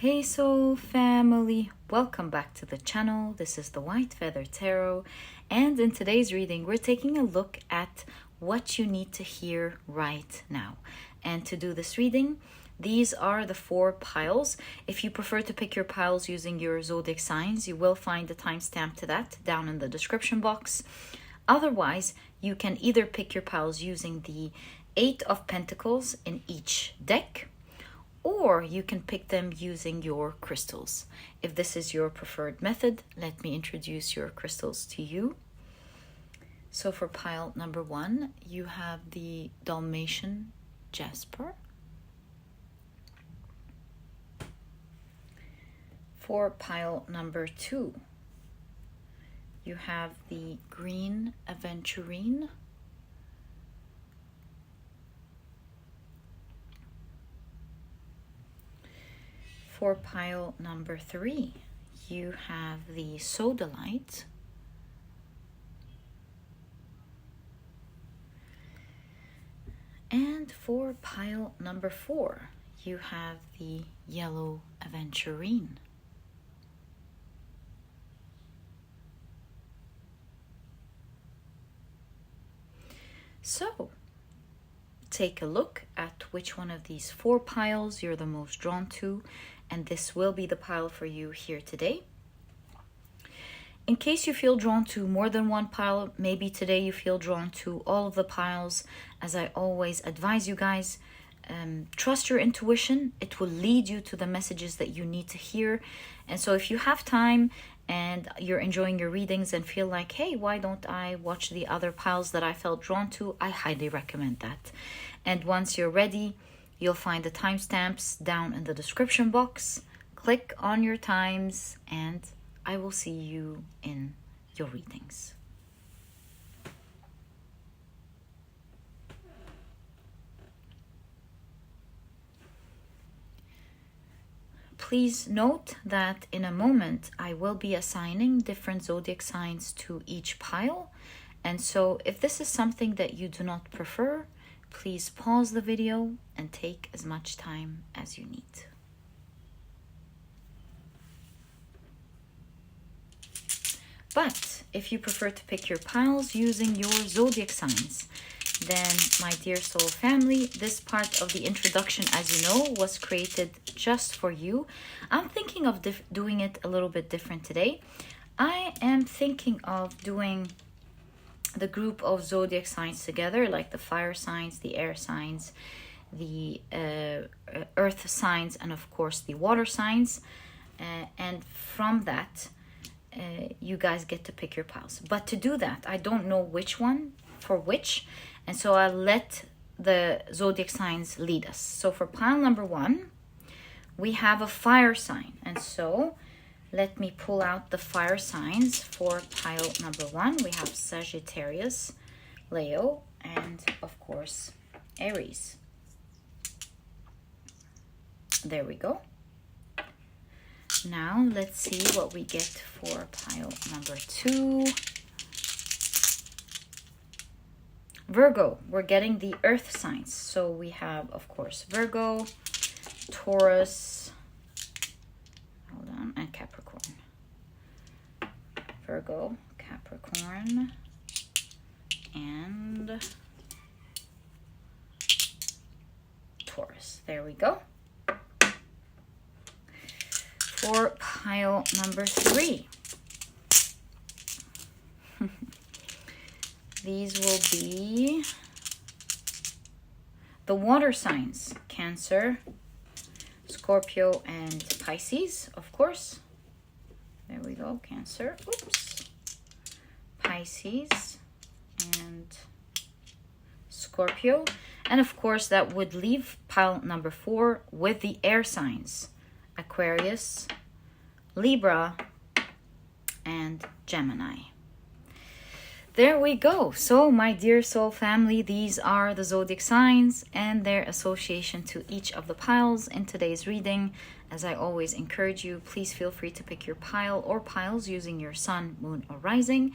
Hey soul family, welcome back to the channel. This is the White Feather Tarot, and in today's reading we're taking a look at what you need to hear right now. And to do this reading, these are the 4 piles. If you prefer to pick your piles using your zodiac signs, you will find the timestamp to that down in the description box. Otherwise, you can either pick your piles using the 8 of Pentacles in each deck, or you can pick them using your crystals. If this is your preferred method, let me introduce your crystals to you. So for pile number 1, you have the Dalmatian Jasper. For pile number 2, you have the green Aventurine. For pile number 3, you have the Sodalite. And for pile number 4, you have the yellow Aventurine. So, take a look at which one of these 4 piles you're the most drawn to, and this will be the pile for you here today. In case you feel drawn to more than one pile, maybe today you feel drawn to all of the piles, as I always advise you guys, trust your intuition. It will lead you to the messages that you need to hear. And so if you have time and you're enjoying your readings and feel like, hey, why don't I watch the other piles that I felt drawn to, I highly recommend that. And once you're ready, you'll find the timestamps down in the description box. Click on your times and I will see you in your readings. Please note that in a moment I will be assigning different zodiac signs to each pile. And so if this is something that you do not prefer, please pause the video and take as much time as you need. But if you prefer to pick your piles using your zodiac signs, then my dear soul family, this part of the introduction, as you know, was created just for you. I'm thinking of doing it a little bit different today. I am thinking of doing the group of zodiac signs together, like the fire signs, the air signs, the earth signs, and of course the water signs. And from that, you guys get to pick your piles. But to do that, I don't know which one for which, and so I'll let the zodiac signs lead us. So for pile number 1, we have a fire sign, and so let me pull out the fire signs for pile number 1. We have Sagittarius, Leo, and of course Aries. There we go. Now let's see what we get for pile number 2. Virgo, we're getting the earth signs. So we have, of course, Virgo, Taurus, and Capricorn. Virgo, Capricorn, and Taurus. There we go. For pile number 3, these will be the water signs, Cancer, Scorpio, and Pisces, of course. There we go, Cancer, oops, Pisces, and Scorpio. And of course, that would leave pile number 4 with the air signs, Aquarius, Libra, and Gemini. There we go. So my dear soul family, these are the zodiac signs and their association to each of the piles in today's reading. As I always encourage you, please feel free to pick your pile or piles using your sun, moon, or rising.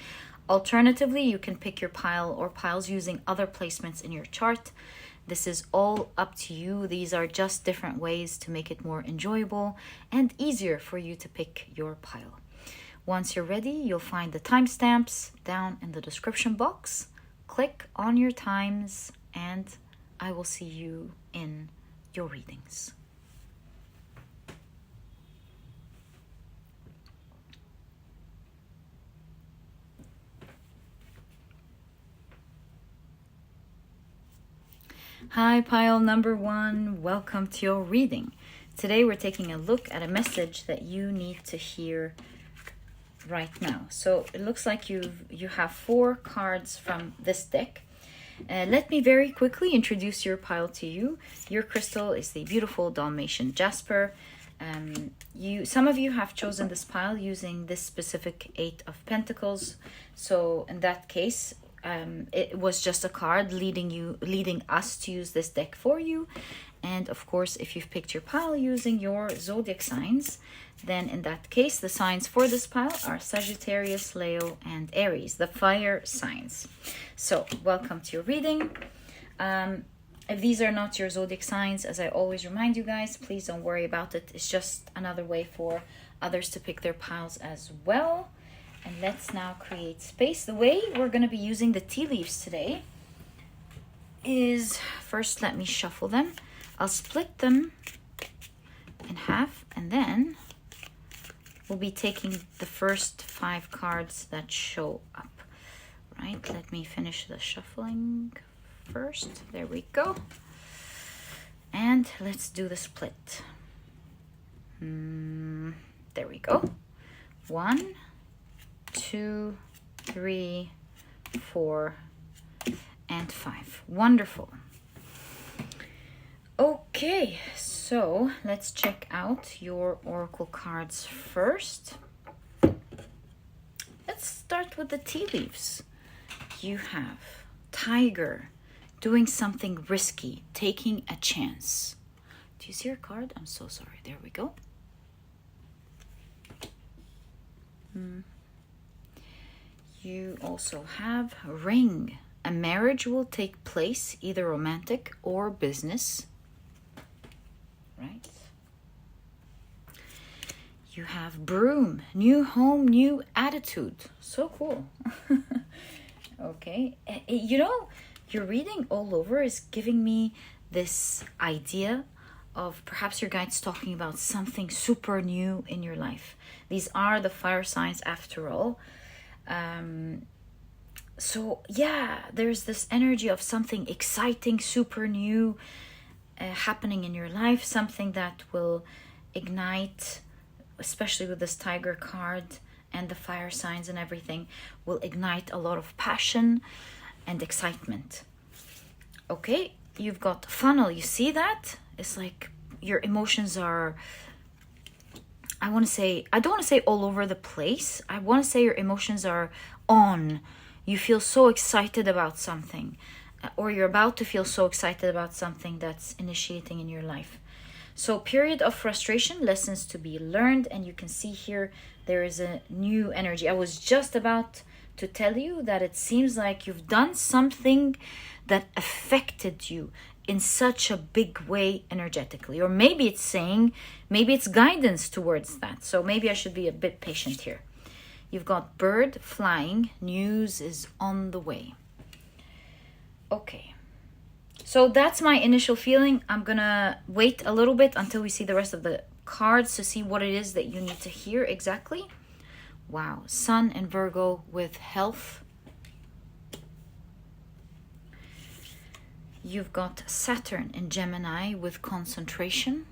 Alternatively, you can pick your pile or piles using other placements in your chart. This is all up to you. These are just different ways to make it more enjoyable and easier for you to pick your pile. Once you're ready, you'll find the timestamps down in the description box. Click on your times and I will see you in your readings. Hi, pile number 1. Welcome to your reading. Today we're taking a look at a message that you need to hear right now. So it looks like you have 4 cards from this deck. Let me very quickly introduce your pile to you. Your crystal is the beautiful Dalmatian Jasper. Some of you have chosen this pile using this specific 8 of Pentacles. So in that case, it was just a card leading us to use this deck for you. And of course, if you've picked your pile using your zodiac signs, then in that case, the signs for this pile are Sagittarius, Leo, and Aries, the fire signs. So welcome to your reading. If these are not your zodiac signs, as I always remind you guys, please don't worry about it. It's just another way for others to pick their piles as well. And let's now create space. The way we're going to be using the tea leaves today is, first let me shuffle them. I'll split them in half and then we'll be taking the first 5 cards that show up. Right, let me finish the shuffling first. There we go. And let's do the split. There we go. 1, 2, 3, 4, and 5. Wonderful. Okay, so let's check out your oracle cards first. Let's start with the tea leaves. You have Tiger, doing something risky, taking a chance. Do you see your card? I'm so sorry. There we go. You also have Ring. A marriage will take place, either romantic or business. Right? You have Broom. New home, new attitude. So cool. Okay. You know, your reading all over is giving me this idea of perhaps your guides talking about something super new in your life. These are the fire signs after all. So yeah, there's this energy of something exciting, super new happening in your life, something that will ignite, especially with this Tiger card and the fire signs and everything, will ignite a lot of passion and excitement. Okay, you've got funnel. You see that? It's like your emotions are, I don't want to say all over the place. I want to say your emotions are on. You feel so excited about something, or you're about to feel so excited about something that's initiating in your life. So period of frustration, lessons to be learned, and you can see here there is a new energy. I was just about to tell you that it seems like you've done something that affected you in such a big way energetically, or maybe it's guidance towards that. So maybe I should be a bit patient here. You've got bird flying, news is on the way. Okay, so that's my initial feeling. I'm gonna wait a little bit until we see the rest of the cards to see what it is that you need to hear exactly. Wow, Sun and Virgo with health. You've got Saturn in Gemini with concentration.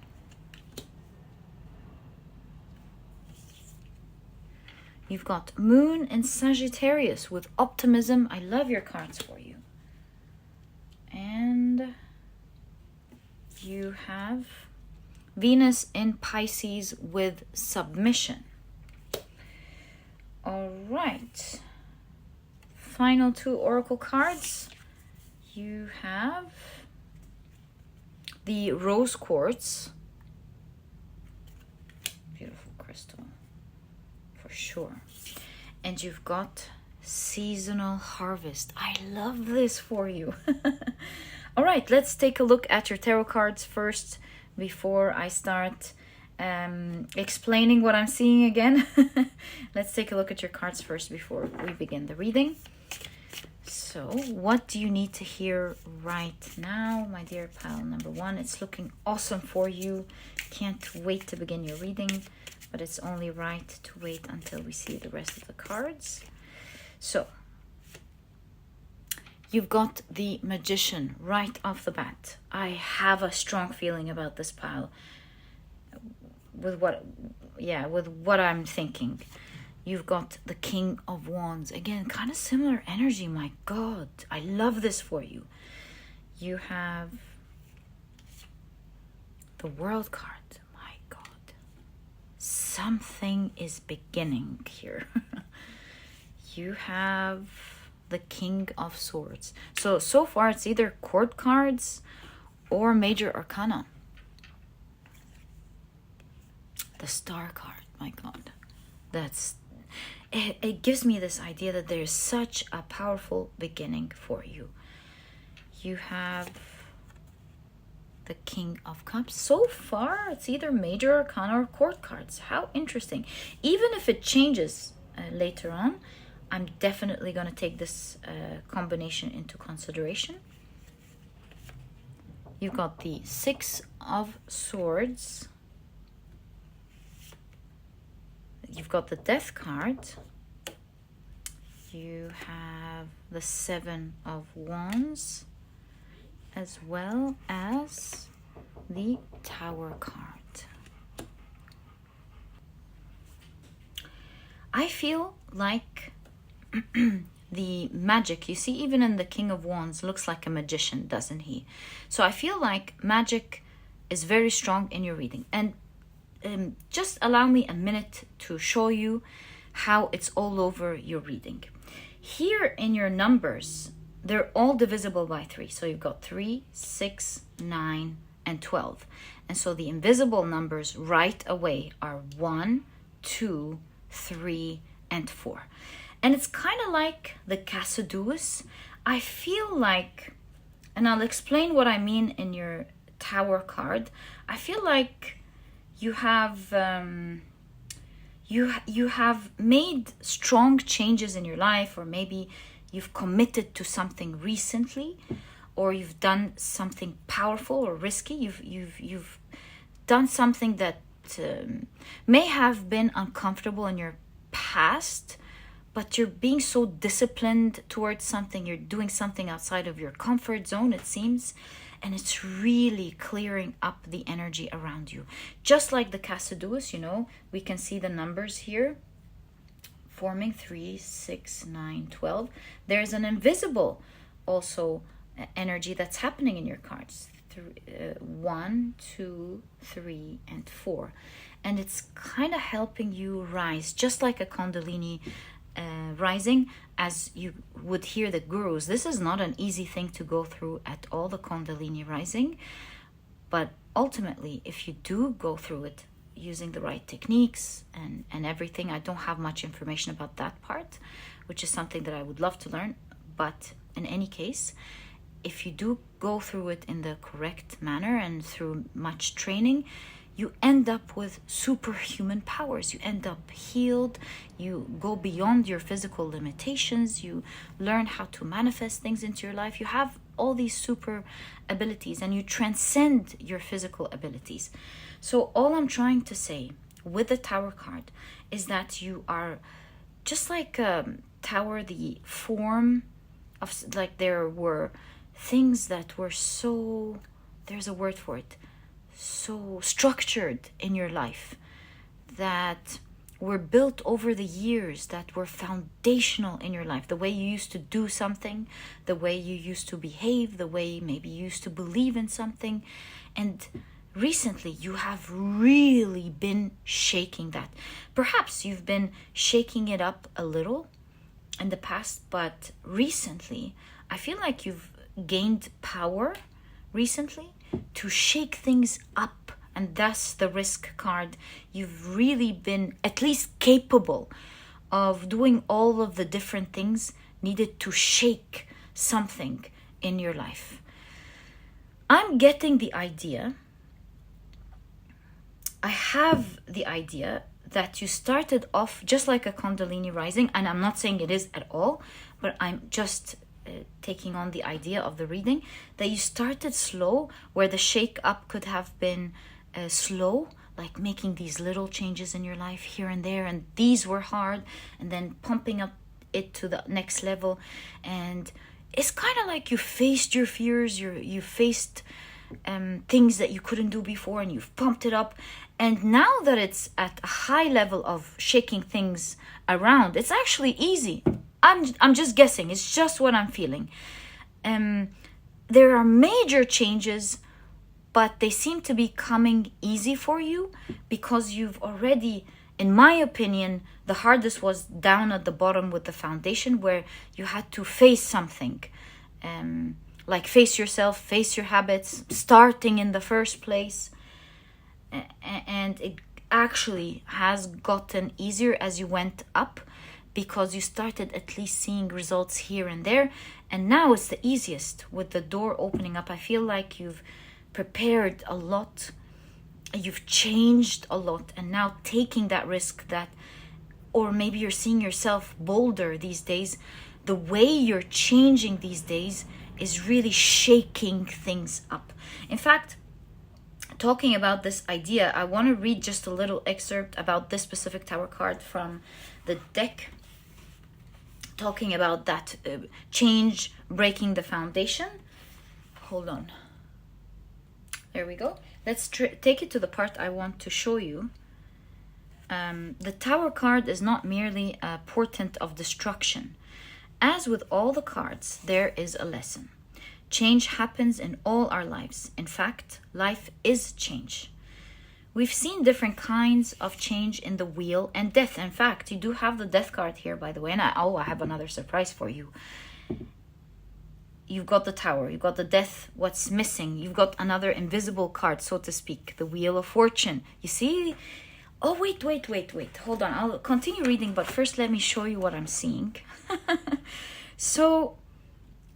You've got Moon in Sagittarius with optimism. I love your cards for you. And you have Venus in Pisces with submission. All right. Final 2 oracle cards. You have the rose quartz. Beautiful crystal. For sure. And you've got seasonal harvest. I love this for you. All right, let's take a look at your tarot cards first before I start explaining what I'm seeing again. Let's take a look at your cards first before we begin the reading. So, what do you need to hear right now, my dear pile number one? It's looking awesome for you. Can't wait to begin your reading, but it's only right to wait until we see the rest of the cards. So, you've got the Magician right off the bat. I have a strong feeling about this pile with what I'm thinking. You've got the King of Wands. Again, kind of similar energy. My God, I love this for you. You have the World card. My God. Something is beginning here. You have the King of Swords. So far it's either court cards or major arcana. The Star card. My God. It gives me this idea that there's such a powerful beginning for you. You have the King of Cups. So far, it's either major arcana or court cards. How interesting. Even if it changes later on, I'm definitely going to take this combination into consideration. You've got the Six of Swords. You've got the Death card. You have the Seven of Wands, as well as the Tower card. I feel like the magic, you see, even in the King of Wands, looks like a magician, doesn't he? So I feel like magic is very strong in your reading. And just allow me a minute to show you how it's all over your reading. Here in your numbers, they're all divisible by 3. So you've got 3, 6, 9, and 12. And so the invisible numbers right away are 1, 2, 3, and 4. And it's kind of like the Cassiduus. I feel like, and I'll explain what I mean in your Tower card. I feel like you have you have made strong changes in your life, or maybe you've committed to something recently, or you've done something powerful or risky. You've done something that may have been uncomfortable in your past, but you're being so disciplined towards something. You're doing something outside of your comfort zone, it seems. And it's really clearing up the energy around you. Just like the Cassiduus, we can see the numbers here forming 3, 6, 9, 12. There's an invisible also energy that's happening in your cards. 1, 2, 3, and 4. And it's kind of helping you rise, just like a Kundalini rising, as you would hear the gurus. This is not an easy thing to go through at all, the Kundalini rising, but ultimately, if you do go through it using the right techniques and everything, I don't have much information about that part, which is something that I would love to learn, but in any case, if you do go through it in the correct manner and through much training, you end up with superhuman powers. You end up healed. You go beyond your physical limitations. You learn how to manifest things into your life. You have all these super abilities and you transcend your physical abilities. So all I'm trying to say with the Tower card is that you are just like a tower, the form of, like, there were things that were so, there's a word for it, so structured in your life, that were built over the years, that were foundational in your life. The way you used to do something, the way you used to behave, the way maybe you used to believe in something. And recently you have really been shaking that. Perhaps you've been shaking it up a little in the past, but recently I feel like you've gained power recently to shake things up, and thus the Risk card. You've really been at least capable of doing all of the different things needed to shake something in your life. I'm getting the idea. I have the idea that you started off just like a Kundalini rising, and I'm not saying it is at all, but I'm just taking on the idea of the reading, that you started slow, where the shake up could have been slow, like making these little changes in your life here and there, and these were hard, and then pumping up it to the next level. And it's kind of like you faced your fears, you faced things that you couldn't do before, and you've pumped it up. And now that it's at a high level of shaking things around, it's actually easy. I'm just guessing. It's just what I'm feeling. There are major changes, but they seem to be coming easy for you because you've already, in my opinion, the hardest was down at the bottom with the foundation, where you had to face something. Like face yourself, face your habits, starting in the first place. And it actually has gotten easier as you went up, because you started at least seeing results here and there. And now it's the easiest with the door opening up. I feel like you've prepared a lot, you've changed a lot, and now taking that risk, that, or maybe you're seeing yourself bolder these days. The way you're changing these days is really shaking things up. In fact, talking about this idea, I want to read just a little excerpt about this specific tower card from the deck, talking about that change, breaking the foundation. Hold on. There we go. Let's take it to the part I want to show you. The Tower card is not merely a portent of destruction. As with all the cards, there is a lesson. Change happens in all our lives. In fact, life is change. We've seen different kinds of change in the wheel and death. In fact, you do have the death card here, by the way. And I have another surprise for you. You've got the Tower, you've got the death. What's missing? You've got another invisible card, so to speak, the Wheel of Fortune. You see? Oh, wait. Hold on. I'll continue reading, but first let me show you what I'm seeing. So,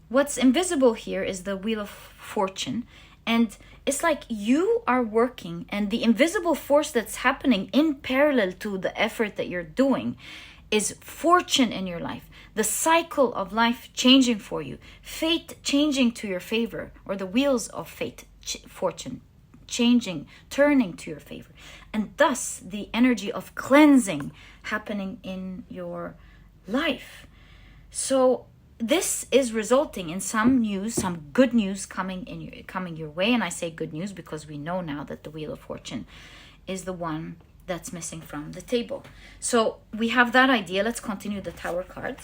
what's invisible here is the Wheel of Fortune. And it's like you are working, and the invisible force that's happening in parallel to the effort that you're doing is fortune in your life. The cycle of life changing for you. Fate changing to your favor, or the wheels of fate, fortune changing, turning to your favor. And thus the energy of cleansing happening in your life. So this is resulting in some news, some good news coming your way. And I say good news because we know now that the Wheel of Fortune is the one that's missing from the table. So we have that idea. Let's continue the Tower card.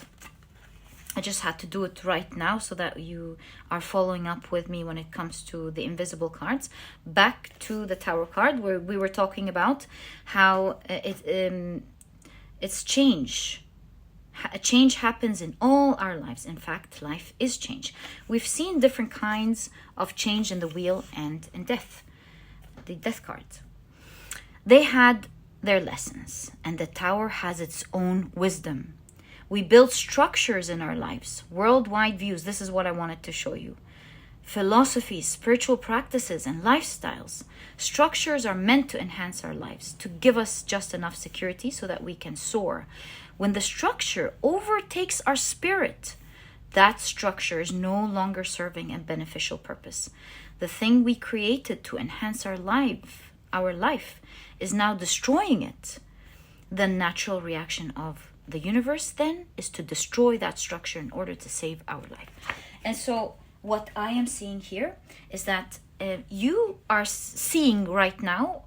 I just had to do it right now so that you are following up with me when it comes to the invisible cards. Back to the Tower card, where we were talking about how it's change. A change happens in all our lives. In fact, life is change. We've seen different kinds of change in the wheel and in death. The death card. They had their lessons, and the Tower has its own wisdom. We build structures in our lives, worldwide views. This is what I wanted to show you. Philosophies, spiritual practices, and lifestyles. Structures are meant to enhance our lives, to give us just enough security so that we can soar. When the structure overtakes our spirit, that structure is no longer serving a beneficial purpose. The thing we created to enhance our life is now destroying it. The natural reaction of the universe then is to destroy that structure in order to save our life. And so what I am seeing here is that you are seeing right now,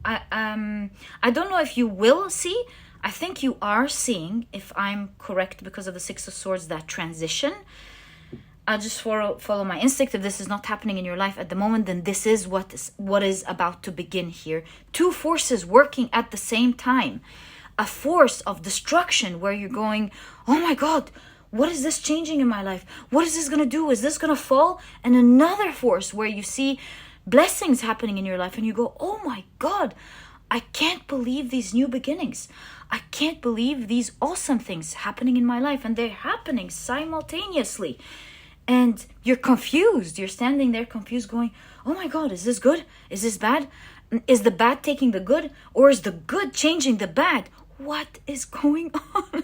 I don't know if you will see, I think you are seeing, if I'm correct because of the Six of Swords, that transition. I'll just follow my instinct. If this is not happening in your life at the moment, then this is what is about to begin here. Two forces working at the same time. A force of destruction where you're going, oh my God, what is this changing in my life? What is this going to do? Is this going to fall? And another force where you see blessings happening in your life and you go, oh my God, I can't believe these new beginnings. I can't believe these awesome things happening in my life, and they're happening simultaneously. And you're confused. You're standing there confused going, oh my God, is this good? Is this bad? Is the bad taking the good? Or is the good changing the bad? What is going on?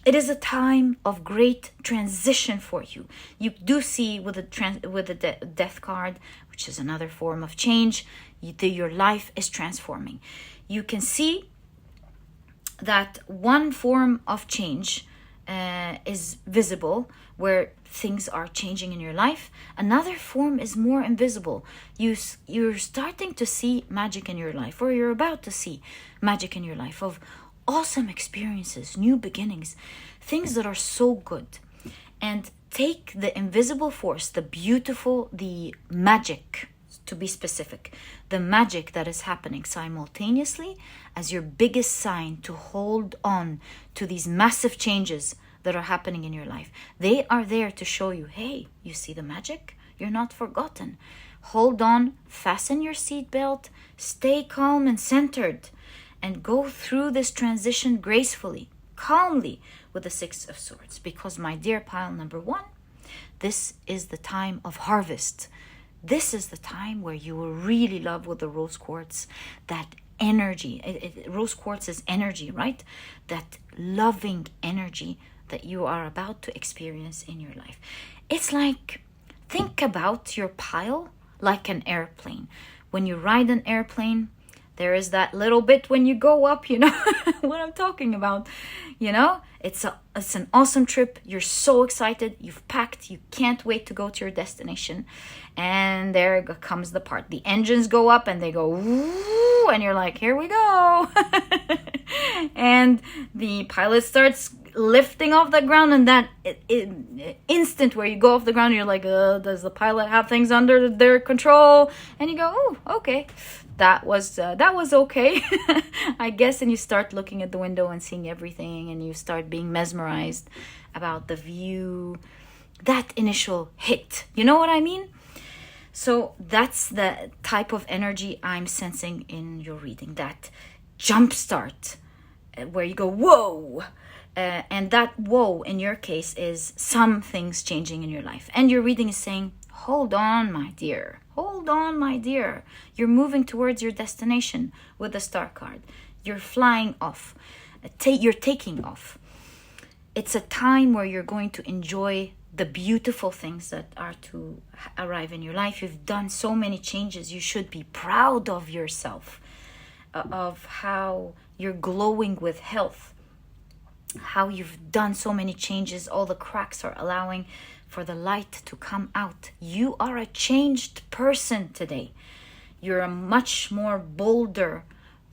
It is a time of great transition for you. You do see with the death card, which is another form of change, your life is transforming. You can see that one form of change is visible, where things are changing in your life. Another form is more invisible. You're starting to see magic in your life, or you're about to see magic in your life of awesome experiences, new beginnings, things that are so good. And take the invisible force, the beautiful, the magic, to be specific, the magic that is happening simultaneously as your biggest sign to hold on to these massive changes that are happening in your life. They are there to show you, hey, you see the magic? You're not forgotten. Hold on, fasten your seatbelt, stay calm and centered, and go through this transition gracefully, calmly, with the Six of Swords. Because, my dear pile number 1, this is the time of harvest. This is the time where you will really love with the rose quartz that energy. Rose quartz is energy, right? That loving energy that you are about to experience in your life. It's like, think about your pile like an airplane. When you ride an airplane, there is that little bit when you go up, you know what I'm talking about. You know, it's an awesome trip. You're so excited. You've packed. You can't wait to go to your destination. And there comes the part. The engines go up and they go woo, and you're like, here we go. And the pilot starts lifting off the ground, and that instant where you go off the ground, you're like, does the pilot have things under their control? And you go, oh, okay. That was okay, I guess. And you start looking at the window and seeing everything, and you start being mesmerized about the view, that initial hit. You know what I mean? So that's the type of energy I'm sensing in your reading, that jump start where you go, whoa. And that whoa in your case is some things changing in your life. And your reading is saying, hold on, my dear. Hold on, my dear. You're moving towards your destination with the star card. You're flying off. You're taking off. It's a time where you're going to enjoy the beautiful things that are to arrive in your life. You've done so many changes. You should be proud of yourself, of how you're glowing with health, how you've done so many changes. All the cracks are allowing for the light to come out. You are a changed person today. You're a much more bolder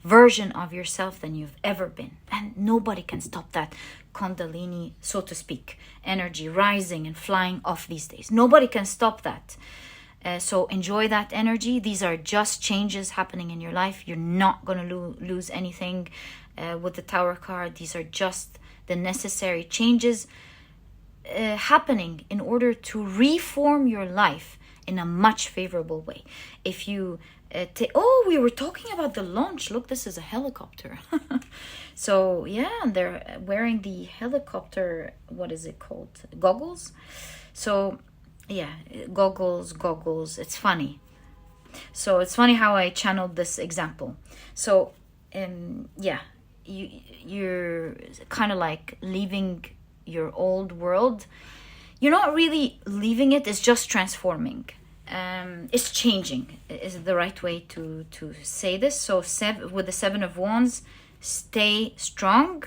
version of yourself than you've ever been. And nobody can stop that Kundalini, so to speak, energy rising and flying off these days. Nobody can stop that. So enjoy that energy. These are just changes happening in your life. You're not going to lose anything with the Tower card. These are just the necessary changes happening in order to reform your life in a much favorable way. If you we were talking about the launch. Look, this is a helicopter. So yeah, they're wearing the helicopter, what is it called, goggles. So yeah, goggles, it's funny. So it's funny how I channeled this example. So yeah, you're kind of like leaving your old world. You're not really leaving it, it's just transforming. It's changing is the right way to say this. So with the Seven of Wands, stay strong,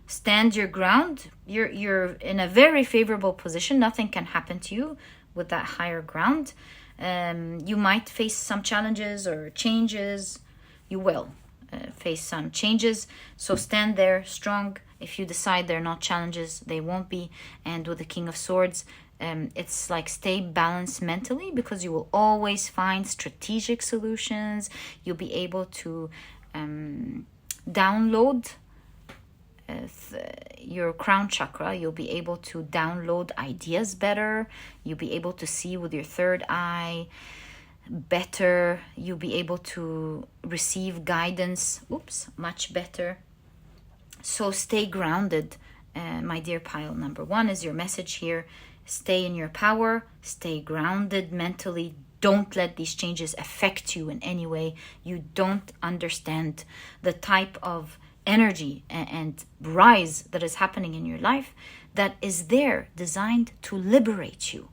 stand your ground. You're in a very favorable position. Nothing can happen to you with that higher ground. You might face some challenges or changes. You will face some changes. So stand there strong. If you decide they're not challenges, they won't be. And with the King of Swords, it's like stay balanced mentally, because you will always find strategic solutions. You'll be able to download your crown chakra. You'll be able to download ideas better. You'll be able to see with your third eye better. You'll be able to receive guidance much better. So stay grounded, my dear pile number 1 is your message here. Stay in your power, stay grounded mentally. Don't let these changes affect you in any way. You don't understand the type of energy and rise that is happening in your life that is there designed to liberate you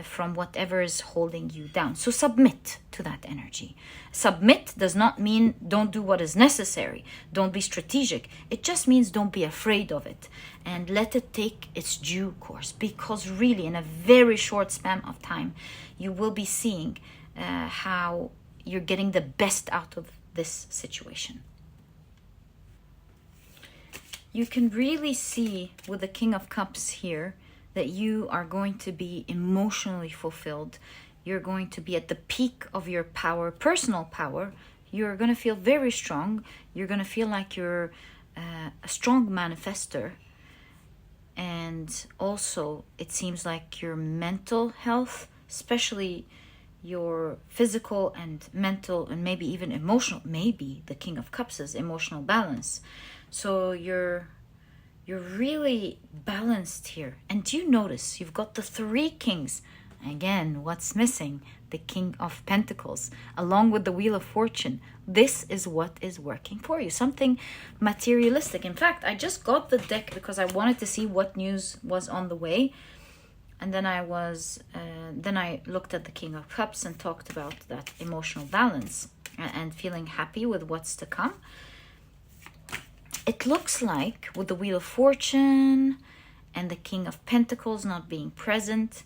from whatever is holding you down. So submit to that energy. Submit does not mean don't do what is necessary. Don't be strategic. It just means don't be afraid of it and let it take its due course, because really in a very short span of time you will be seeing how you're getting the best out of this situation. You can really see with the King of Cups here that you are going to be emotionally fulfilled. You're going to be at the peak of your power, personal power. You're going to feel very strong. You're going to feel like you're a strong manifester. And also, it seems like your mental health, especially your physical and mental and maybe even emotional, maybe the King of Cups is emotional balance. So you're really balanced here. And do you notice you've got the 3 kings? Again, what's missing? The King of Pentacles, along with the Wheel of Fortune. This is what is working for you. Something materialistic. In fact, I just got the deck because I wanted to see what news was on the way. And then I looked at the King of Cups and talked about that emotional balance and feeling happy with what's to come. It looks like with the Wheel of Fortune and the King of Pentacles not being present,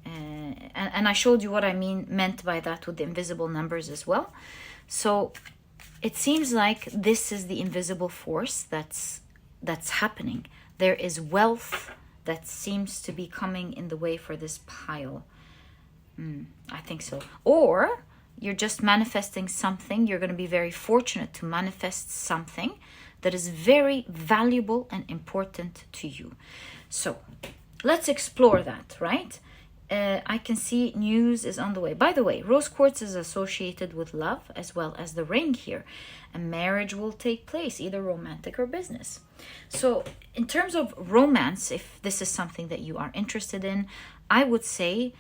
and I showed you what I meant by that with the invisible numbers as well. So it seems like this is the invisible force that's happening. There is wealth that seems to be coming in the way for this pile. I think so. Or you're just manifesting something. You're going to be very fortunate to manifest something that is very valuable and important to you. So let's explore that, right? I can see news is on the way. By the way, rose quartz is associated with love as well as the ring here. A marriage will take place, either romantic or business. So in terms of romance, if this is something that you are interested in, I would say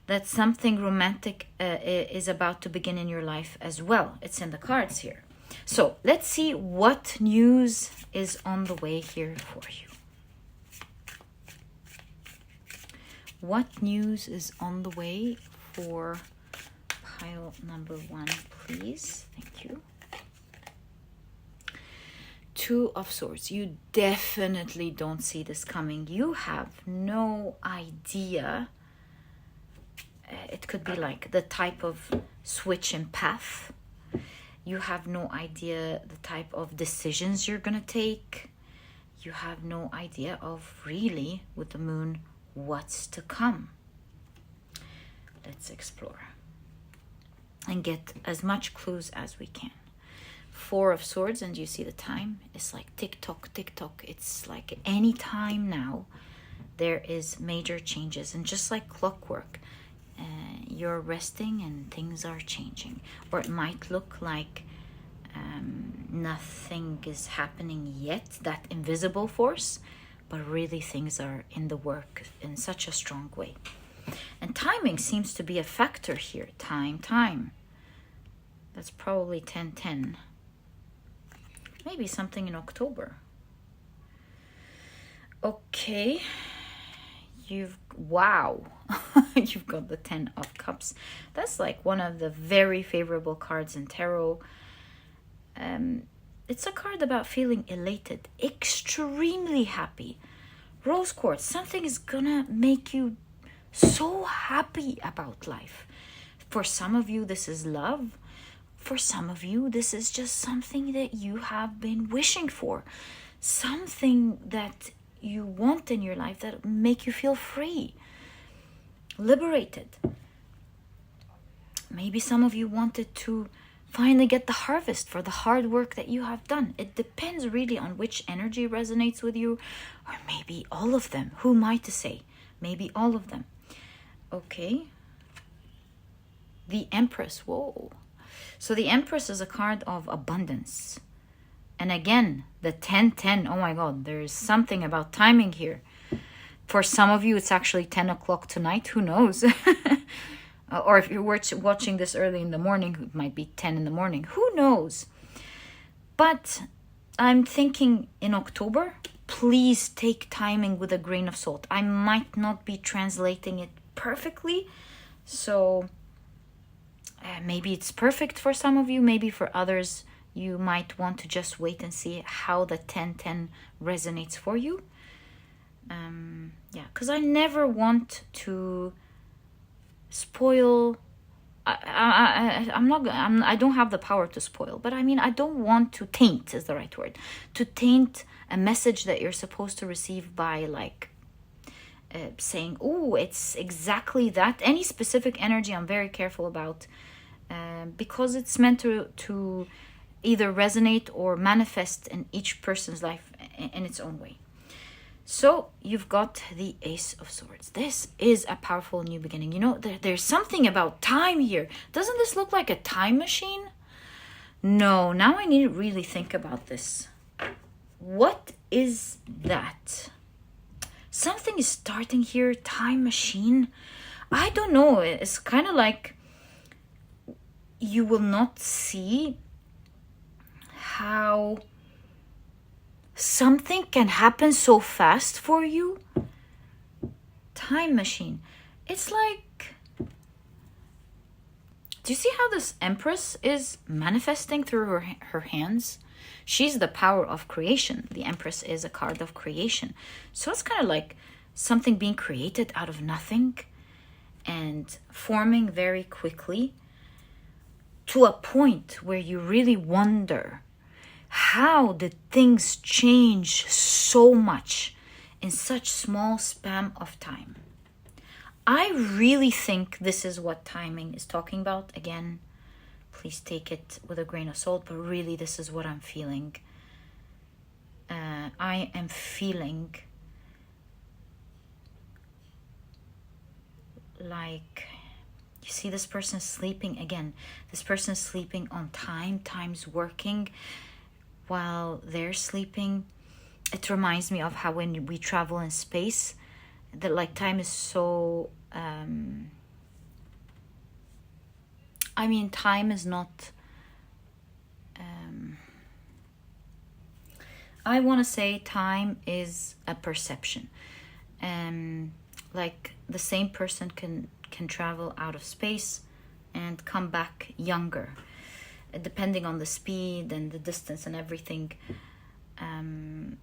that something romantic is about to begin in your life as well. It's in the cards here. So let's see what news is on the way here for you. What news is on the way for pile number 1, please? Thank you. 2 of Swords. You definitely don't see this coming. You have no idea. It could be like the type of switch in path. You have no idea the type of decisions you're going to take. You have no idea of really, with the moon, what's to come. Let's explore and get as much clues as we can. 4 of Swords, and you see the time? It's like tick tock, tick tock. It's like any time now there is major changes, and just like clockwork, you're resting and things are changing. Or it might look like nothing is happening yet, that invisible force, but really things are in the work in such a strong way. And timing seems to be a factor here. Time. That's probably 10-10. Maybe something in October. Okay. Wow. You've got the 10 of Cups. That's like one of the very favorable cards in tarot. It's a card about feeling elated, extremely happy. Rose quartz, something is gonna make you so happy about life. For some of you, this is love. For some of you, this is just something that you have been wishing for. Something that you want in your life that make you feel free, liberated. Maybe some of you wanted to finally get the harvest for the hard work that you have done. It depends really on which energy resonates with you, or maybe all of them. Who am I to say? Maybe all of them. Okay. The Empress. Whoa. So the Empress is a card of abundance. And again, the 10-10. Oh my God, there's something about timing here. For some of you, it's actually 10 o'clock tonight. Who knows? Or if you're watching this early in the morning, it might be 10 in the morning. Who knows? But I'm thinking in October, please take timing with a grain of salt. I might not be translating it perfectly. So maybe it's perfect for some of you. Maybe for others, you might want to just wait and see how the 10-10 resonates for you. Because I never want to spoil. I don't have the power to spoil, but I mean, I don't want to taint, is the right word, to taint a message that you're supposed to receive by like saying, oh, it's exactly that. Any specific energy I'm very careful about, because it's meant to either resonate or manifest in each person's life in its own way. So you've got the Ace of Swords. This is a powerful new beginning. You know, there's something about time here. Doesn't this look like a time machine? No, now I need to really think about this. What is that? Something is starting here. Time machine. I don't know. It's kind of like you will not see how something can happen so fast for you. Time machine. It's like, do you see how this Empress is manifesting through her hands? She's the power of creation. The Empress is a card of creation. So it's kind of like something being created out of nothing and forming very quickly to a point where you really wonder, how did things change so much in such small span of time? I really think this is what timing is talking about. Again, please take it with a grain of salt, but really this is what I'm feeling. I am feeling like, you see this person sleeping again. This person is sleeping on time. Time's working while they're sleeping. It reminds me of how when we travel in space, that like time is so time is not I want to say time is a perception. Like the same person can travel out of space and come back younger, depending on the speed and the distance and everything. And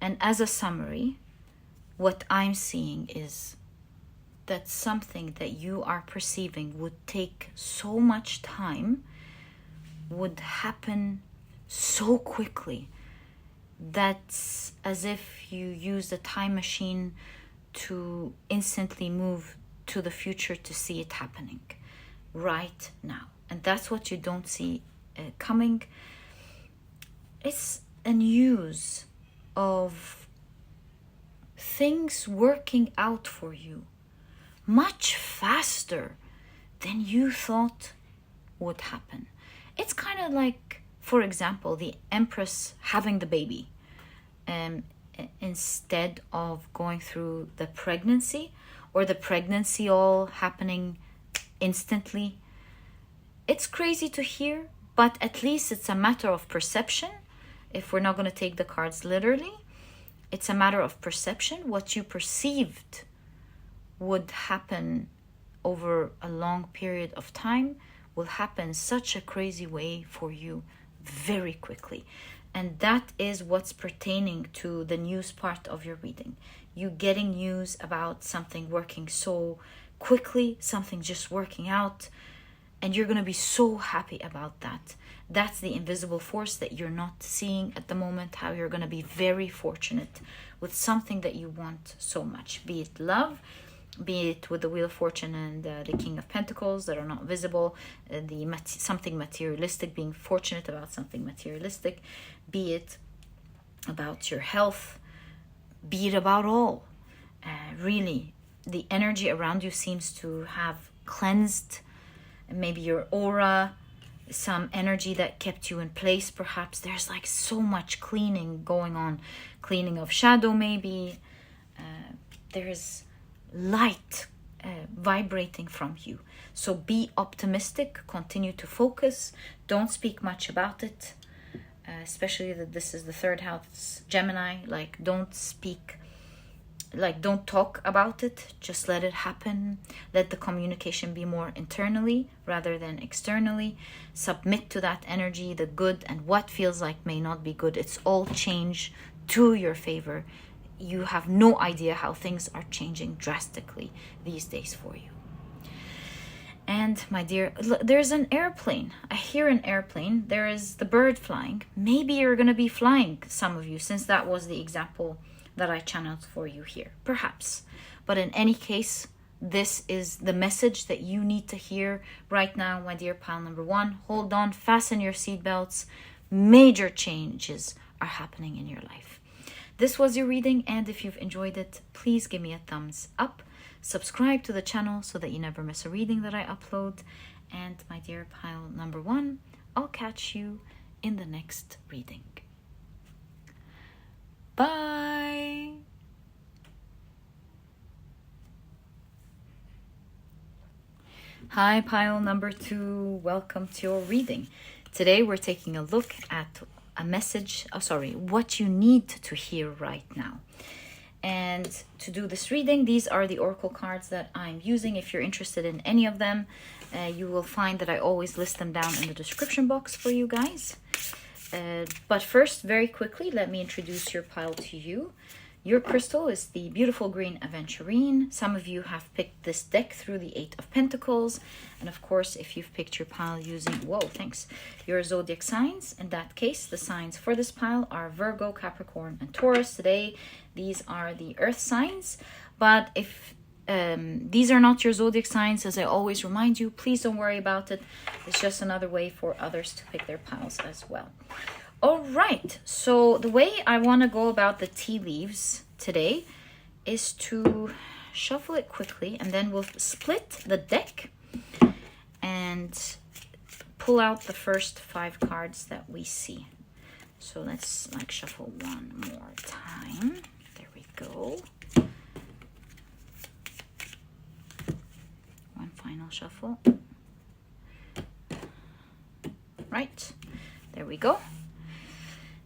as a summary, what I'm seeing is that something that you are perceiving would take so much time would happen so quickly. That's as if you use a time machine to instantly move to the future to see it happening right now. And that's what you don't see coming. It's a news of things working out for you much faster than you thought would happen. It's kind of like, for example, the Empress having the baby. Instead of going through the pregnancy, or the pregnancy all happening instantly. It's crazy to hear, but at least it's a matter of perception. If we're not going to take the cards literally, it's a matter of perception. What you perceived would happen over a long period of time will happen such a crazy way for you very quickly. And that is what's pertaining to the news part of your reading. You getting news about something working so quickly, something just working out, and you're going to be so happy about that. That's the invisible force that you're not seeing at the moment, how you're going to be very fortunate with something that you want so much, be it love, be it with the Wheel of Fortune and the King of Pentacles that are not visible, something materialistic, being fortunate about something materialistic, be it about your health, be it about all. Really, the energy around you seems to have cleansed. Maybe your aura some energy that kept you in place. Perhaps there's like so much cleaning going on, cleaning of shadow maybe. There's light vibrating from you. So be optimistic, continue to focus, don't speak much about it, especially that this is the third house Gemini. Like, don't speak, like, don't talk about it, just let it happen. Let the communication be more internally rather than externally. Submit to that energy, the good and what feels like may not be good. It's all change to your favor. You have no idea how things are changing drastically these days for you. And my dear, there's an airplane. I hear an airplane. There is the bird flying. Maybe you're going to be flying, some of you, since that was the example that I channeled for you here. Perhaps. But in any case, this is the message that you need to hear right now, my dear pile number one. Hold on, fasten your seatbelts. Major changes are happening in your life. This was your reading, and if you've enjoyed it, please give me a thumbs up. Subscribe to the channel so that you never miss a reading that I upload. And my dear pile number one, I'll catch you in the next reading. Bye! Hi, pile number two. Welcome to your reading. Today we're taking a look at a message, what you need to hear right now. And to do this reading, these are the oracle cards that I'm using. If you're interested in any of them, you will find that I always list them down in the description box for you guys. But first, very quickly, let me introduce your pile to you. Your crystal is the beautiful green Aventurine. Some of you have picked this deck through the Eight of Pentacles. And of course, if you've picked your pile using, your zodiac signs, in that case, the signs for this pile are Virgo, Capricorn, and Taurus. Today, these are the earth signs. But if these are not your zodiac signs, as I always remind you, please don't worry about it. It's just another way for others to pick their piles as well. All right, so the way I want to go about the tea leaves today is to shuffle it quickly, and then we'll split the deck and pull out the first 5 cards that we see. So let's shuffle one more time. There we go. One final shuffle. Right, there we go.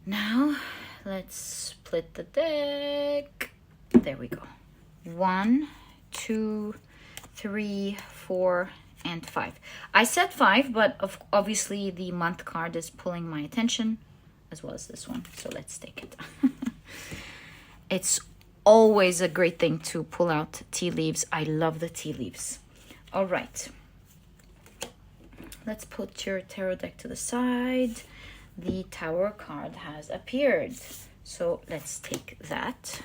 Now, let's split the deck. There we go. 1, 2, 3, 4, and 5. I said 5, but obviously the month card is pulling my attention, as well as this one. So let's take it. It's always a great thing to pull out tea leaves. I love the tea leaves. All right. Let's put your tarot deck to the side. The Tower card has appeared. So let's take that.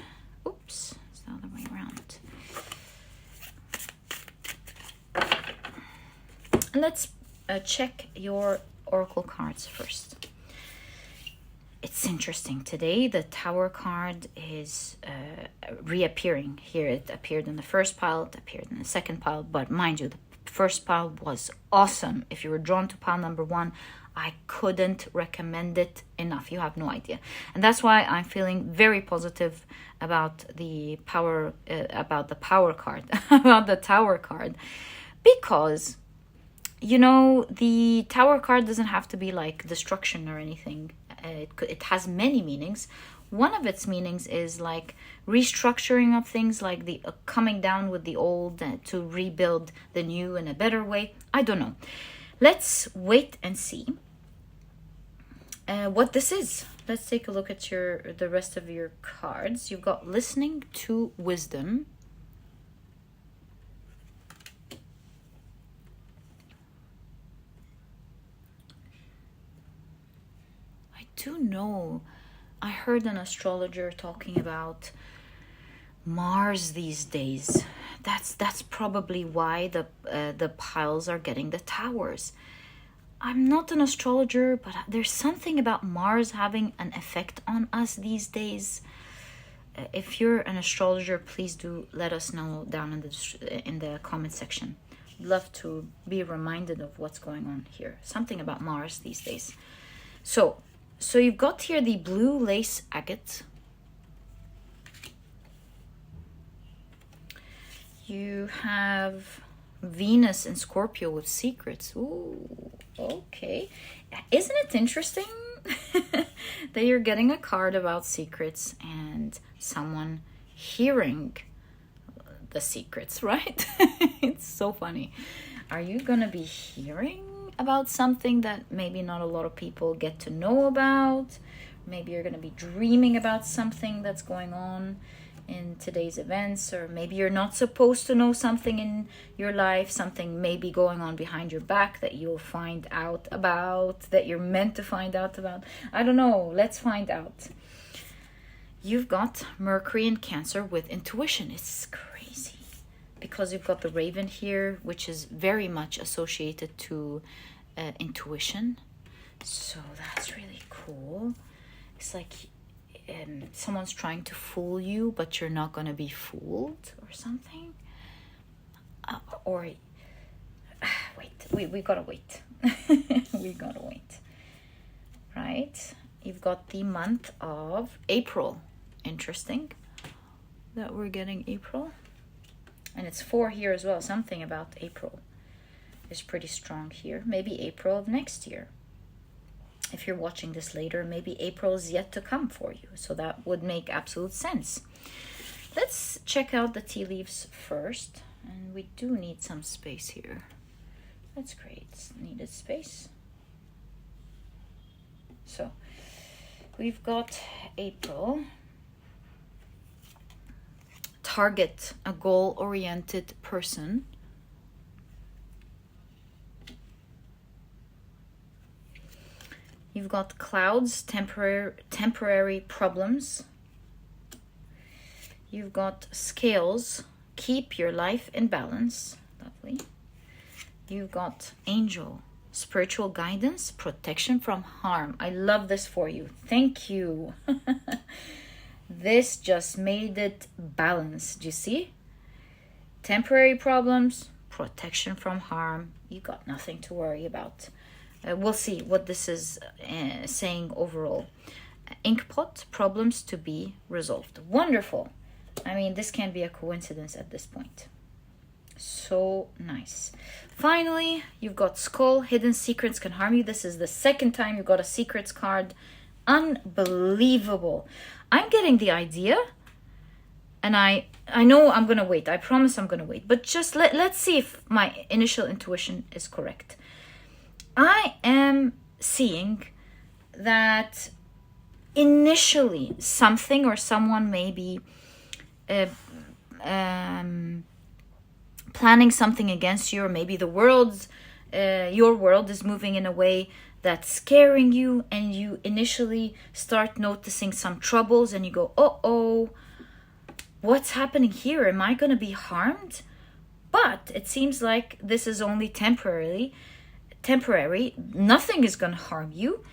Oops, it's the other way around. Let's check your oracle cards first. It's interesting today. The Tower card is reappearing. Here it appeared in the first pile, it appeared in the second pile, but mind you, the first pile was awesome. If you were drawn to pile number one, I couldn't recommend it enough. You have no idea. And that's why I'm feeling very positive about the power, about the power card, about the Tower card. Because, you know, the Tower card doesn't have to be like destruction or anything. It has many meanings. One of its meanings is like restructuring of things, like the coming down with the old to rebuild the new in a better way. I don't know. Let's wait and see what this is. Let's take a look at the rest of your cards. You've got listening to wisdom. I do know, I heard an astrologer talking about Mars these days. That's probably why the piles are getting the towers. I'm not an astrologer, but there's something about Mars having an effect on us these days. If you're an astrologer, please do let us know down in the comment section. love to be reminded of what's going on here. Something about Mars these days. So you've got here the blue lace agate. You have Venus in Scorpio with secrets. Ooh, okay. Isn't it interesting that you're getting a card about secrets and someone hearing the secrets, right? It's so funny. Are you gonna be hearing about something that maybe not a lot of people get to know about? Maybe you're gonna be dreaming about something that's going on in today's events, or maybe you're not supposed to know something in your life, something may be going on behind your back that you'll find out about, that you're meant to find out about. I don't know. Let's find out. You've got Mercury in Cancer with intuition. It's crazy because you've got the Raven here, which is very much associated to intuition. So that's really cool. It's like someone's trying to fool you, but you're not going to be fooled or something. We gotta wait. We gotta wait. Right? You've got the month of April. Interesting that we're getting April. And it's 4 here as well. Something about April is pretty strong here. Maybe April of next year. If you're watching this later, maybe April is yet to come for you. So that would make absolute sense. Let's check out the tea leaves first. And we do need some space here. That's great. Needed space. So we've got April. Target a goal-oriented person. You've got clouds, temporary problems. You've got scales, keep your life in balance. Lovely. You've got angel, spiritual guidance, protection from harm. I love this for you. Thank you. This just made it balanced. Do you see? Temporary problems, protection from harm. You got nothing to worry about. We'll see what this is saying overall. Inkpot, problems to be resolved. Wonderful. I mean, this can't be a coincidence at this point. So nice. Finally, you've got skull, hidden secrets can harm you. This is the second time you got a secrets card. Unbelievable. I'm getting the idea, and I know I'm going to wait. I promise I'm going to wait. But just let's see if my initial intuition is correct. I am seeing that initially something or someone may be planning something against you, or maybe the world's your world is moving in a way that's scaring you, and you initially start noticing some troubles and you go, oh, what's happening here? Am I going to be harmed? But it seems like this is only temporary. Nothing is going to harm you.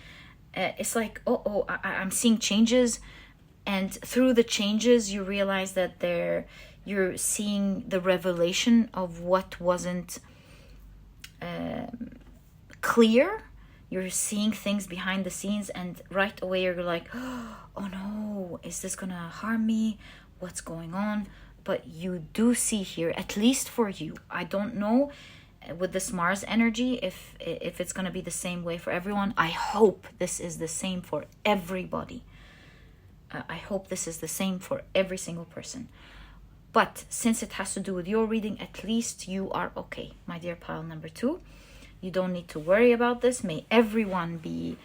It's like, I'm seeing changes, and through the changes you realize that you're seeing the revelation of what wasn't clear. You're seeing things behind the scenes, and right away you're like, oh no, is this gonna harm me? What's going on? But you do see here, at least for you, I don't know with this Mars energy if it's gonna be the same way for everyone. I hope this is the same for everybody. I hope this is the same for every single person. But since it has to do with your reading, at least you are okay, my dear pile number 2. You don't need to worry about this. May everyone be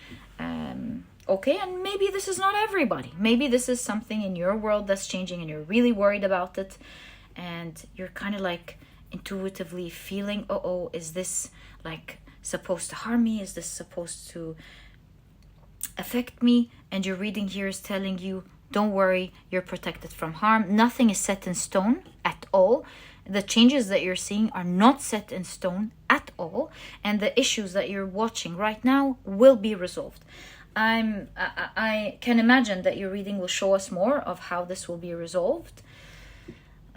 okay. And maybe this is not everybody. Maybe this is something in your world that's changing and you're really worried about it. And you're kind of like intuitively feeling, is this like supposed to harm me? Is this supposed to affect me? And your reading here is telling you, don't worry, you're protected from harm. Nothing is set in stone at all. The changes that you're seeing are not set in stone at all. And the issues that you're watching right now will be resolved. I can imagine that your reading will show us more of how this will be resolved.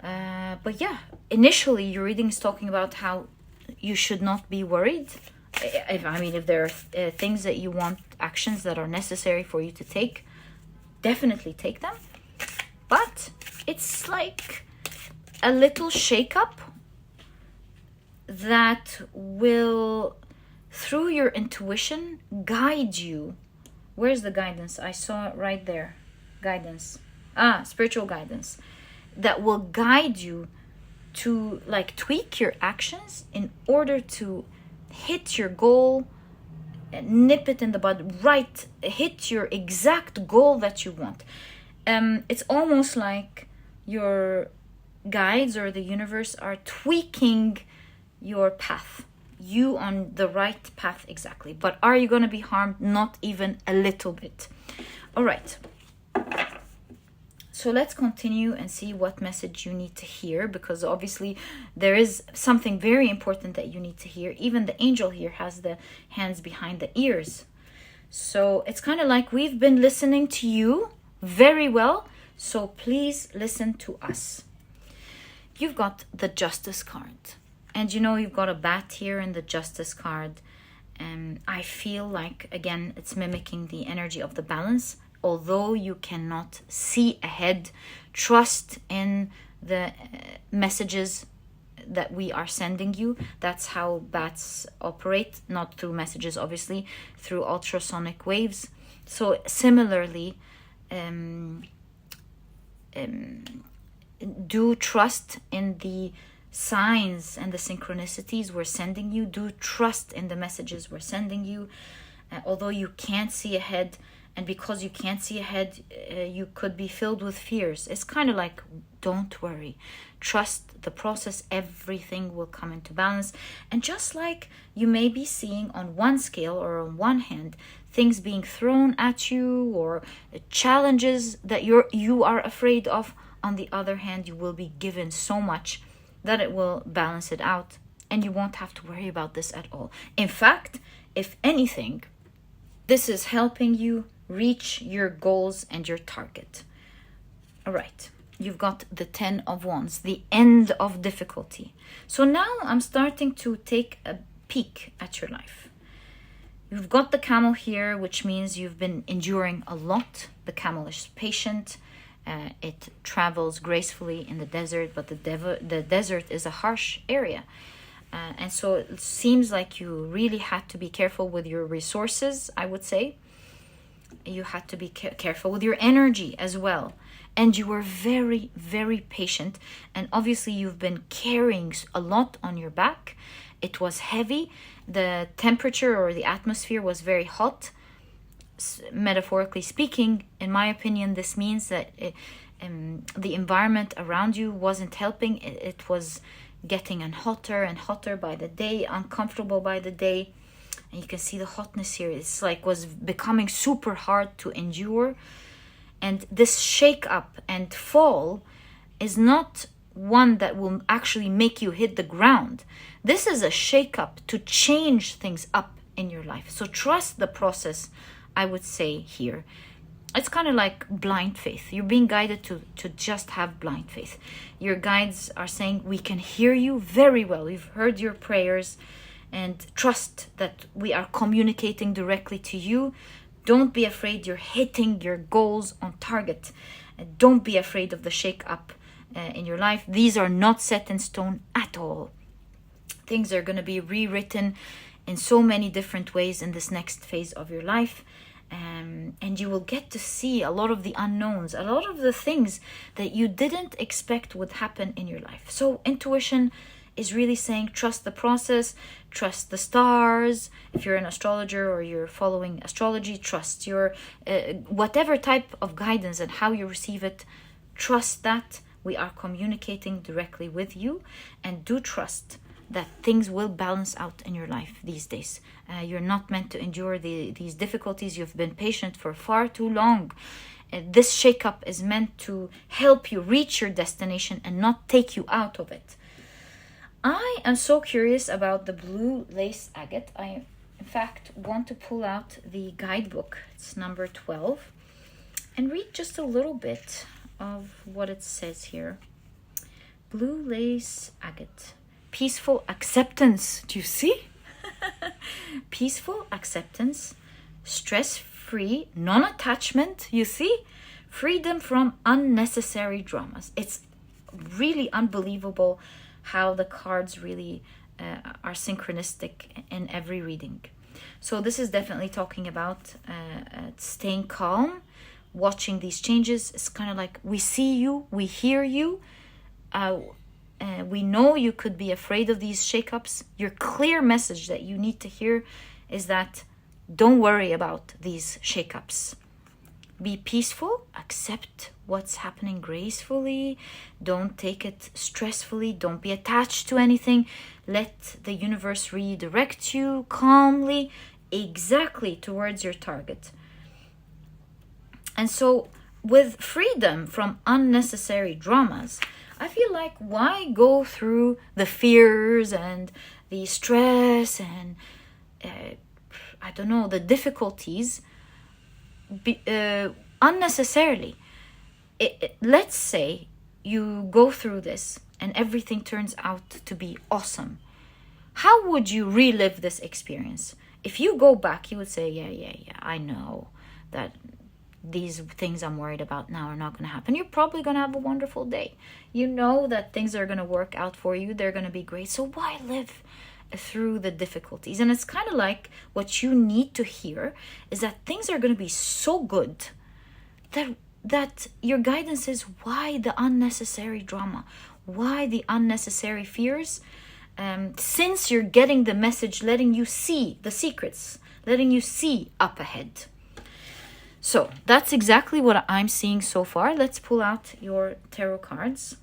But yeah, initially your reading is talking about how you should not be worried. If there are things that you want, actions that are necessary for you to take, definitely take them. But it's like a little shakeup that will, through your intuition, guide you. Where's the guidance? I saw it right there. Guidance. Spiritual guidance. That will guide you to like tweak your actions in order to hit your goal, nip it in the bud, right, hit your exact goal that you want. It's almost like your guides or the universe are tweaking your path, you on the right path exactly. But are you going to be harmed? Not even a little bit. All right. So let's continue and see what message you need to hear, because obviously there is something very important that you need to hear. Even the angel here has the hands behind the ears. So it's kind of like we've been listening to you very well. So please listen to us. You've got the Justice card. And you've got a bat here in the Justice card. And I feel like, again, it's mimicking the energy of the balance. Although you cannot see ahead, trust in the messages that we are sending you. That's how bats operate, not through messages, obviously, through ultrasonic waves. So similarly, do trust in the signs and the synchronicities we're sending you. Do trust in the messages we're sending you. Although you can't see ahead, and because you can't see ahead, you could be filled with fears. It's kind of like, don't worry. Trust the process. Everything will come into balance. And just like you may be seeing on one scale or on one hand, things being thrown at you or challenges that you are afraid of, on the other hand, you will be given so much that it will balance it out. And you won't have to worry about this at all. In fact, if anything, this is helping you reach your goals and your target. All right, you've got the 10 of Wands, the end of difficulty. So now I'm starting to take a peek at your life. You've got the camel here, which means you've been enduring a lot. The camel is patient. It travels gracefully in the desert, but the desert is a harsh area. And so it seems like you really had to be careful with your resources, I would say. You had to be careful with your energy as well. And you were very, very patient. And obviously you've been carrying a lot on your back. It was heavy. The temperature or the atmosphere was very hot. Metaphorically speaking, in my opinion, this means that the environment around you wasn't helping. It was getting hotter and hotter by the day, uncomfortable by the day. And you can see the hotness here. It's like was becoming super hard to endure. And this shake up and fall is not one that will actually make you hit the ground. This is a shake up to change things up in your life. So trust the process, I would say here. It's kind of like blind faith. You're being guided to just have blind faith. Your guides are saying, we can hear you very well. We've heard your prayers. And trust that we are communicating directly to you. Don't be afraid. You're hitting your goals on target. Don't be afraid of the shake-up in your life. These are not set in stone at all. Things are going to be rewritten in so many different ways in this next phase of your life. And you will get to see a lot of the unknowns, a lot of the things that you didn't expect would happen in your life. So intuition is really saying, trust the process, trust the stars. If you're an astrologer or you're following astrology, trust your whatever type of guidance and how you receive it. Trust that we are communicating directly with you, and do trust that things will balance out in your life these days. You're not meant to endure these difficulties. You've been patient for far too long. This shakeup is meant to help you reach your destination and not take you out of it. I am so curious about the blue lace agate. I, in fact, want to pull out the guidebook. It's number 12. And read just a little bit of what it says here. Blue lace agate. peaceful acceptance. Do you see? Peaceful acceptance, stress-free, non-attachment. You see? Freedom from unnecessary dramas. It's really unbelievable how the cards really are synchronistic in every reading. So this is definitely talking about staying calm, watching these changes. It's kind of like we see you, we hear you, we know you could be afraid of these shakeups. Your clear message that you need to hear is that don't worry about these shakeups. Be peaceful, accept what's happening gracefully, don't take it stressfully, don't be attached to anything. Let the universe redirect you calmly, exactly towards your target. And so with freedom from unnecessary dramas, I feel like why go through the fears and the stress and I don't know, the difficulties unnecessarily. Let's say you go through this and everything turns out to be awesome. How would you relive this experience? If you go back, you would say, yeah, I know that these things I'm worried about now are not going to happen. You're probably going to have a wonderful day. You know that things are going to work out for you. They're going to be great. So why live through the difficulties? And it's kind of like what you need to hear is that things are going to be so good that your guidance is why the unnecessary drama, why the unnecessary fears, since you're getting the message, letting you see the secrets, letting you see up ahead. So that's exactly what I'm seeing so far. Let's pull out your tarot cards.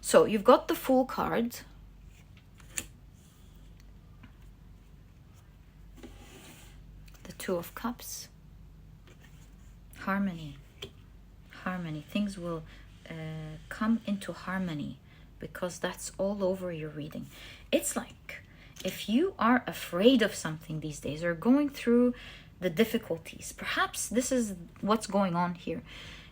So you've got the Fool card. The Two of Cups. Harmony. Things will come into harmony because that's all over your reading. It's like if you are afraid of something these days or going through the difficulties, perhaps this is what's going on here.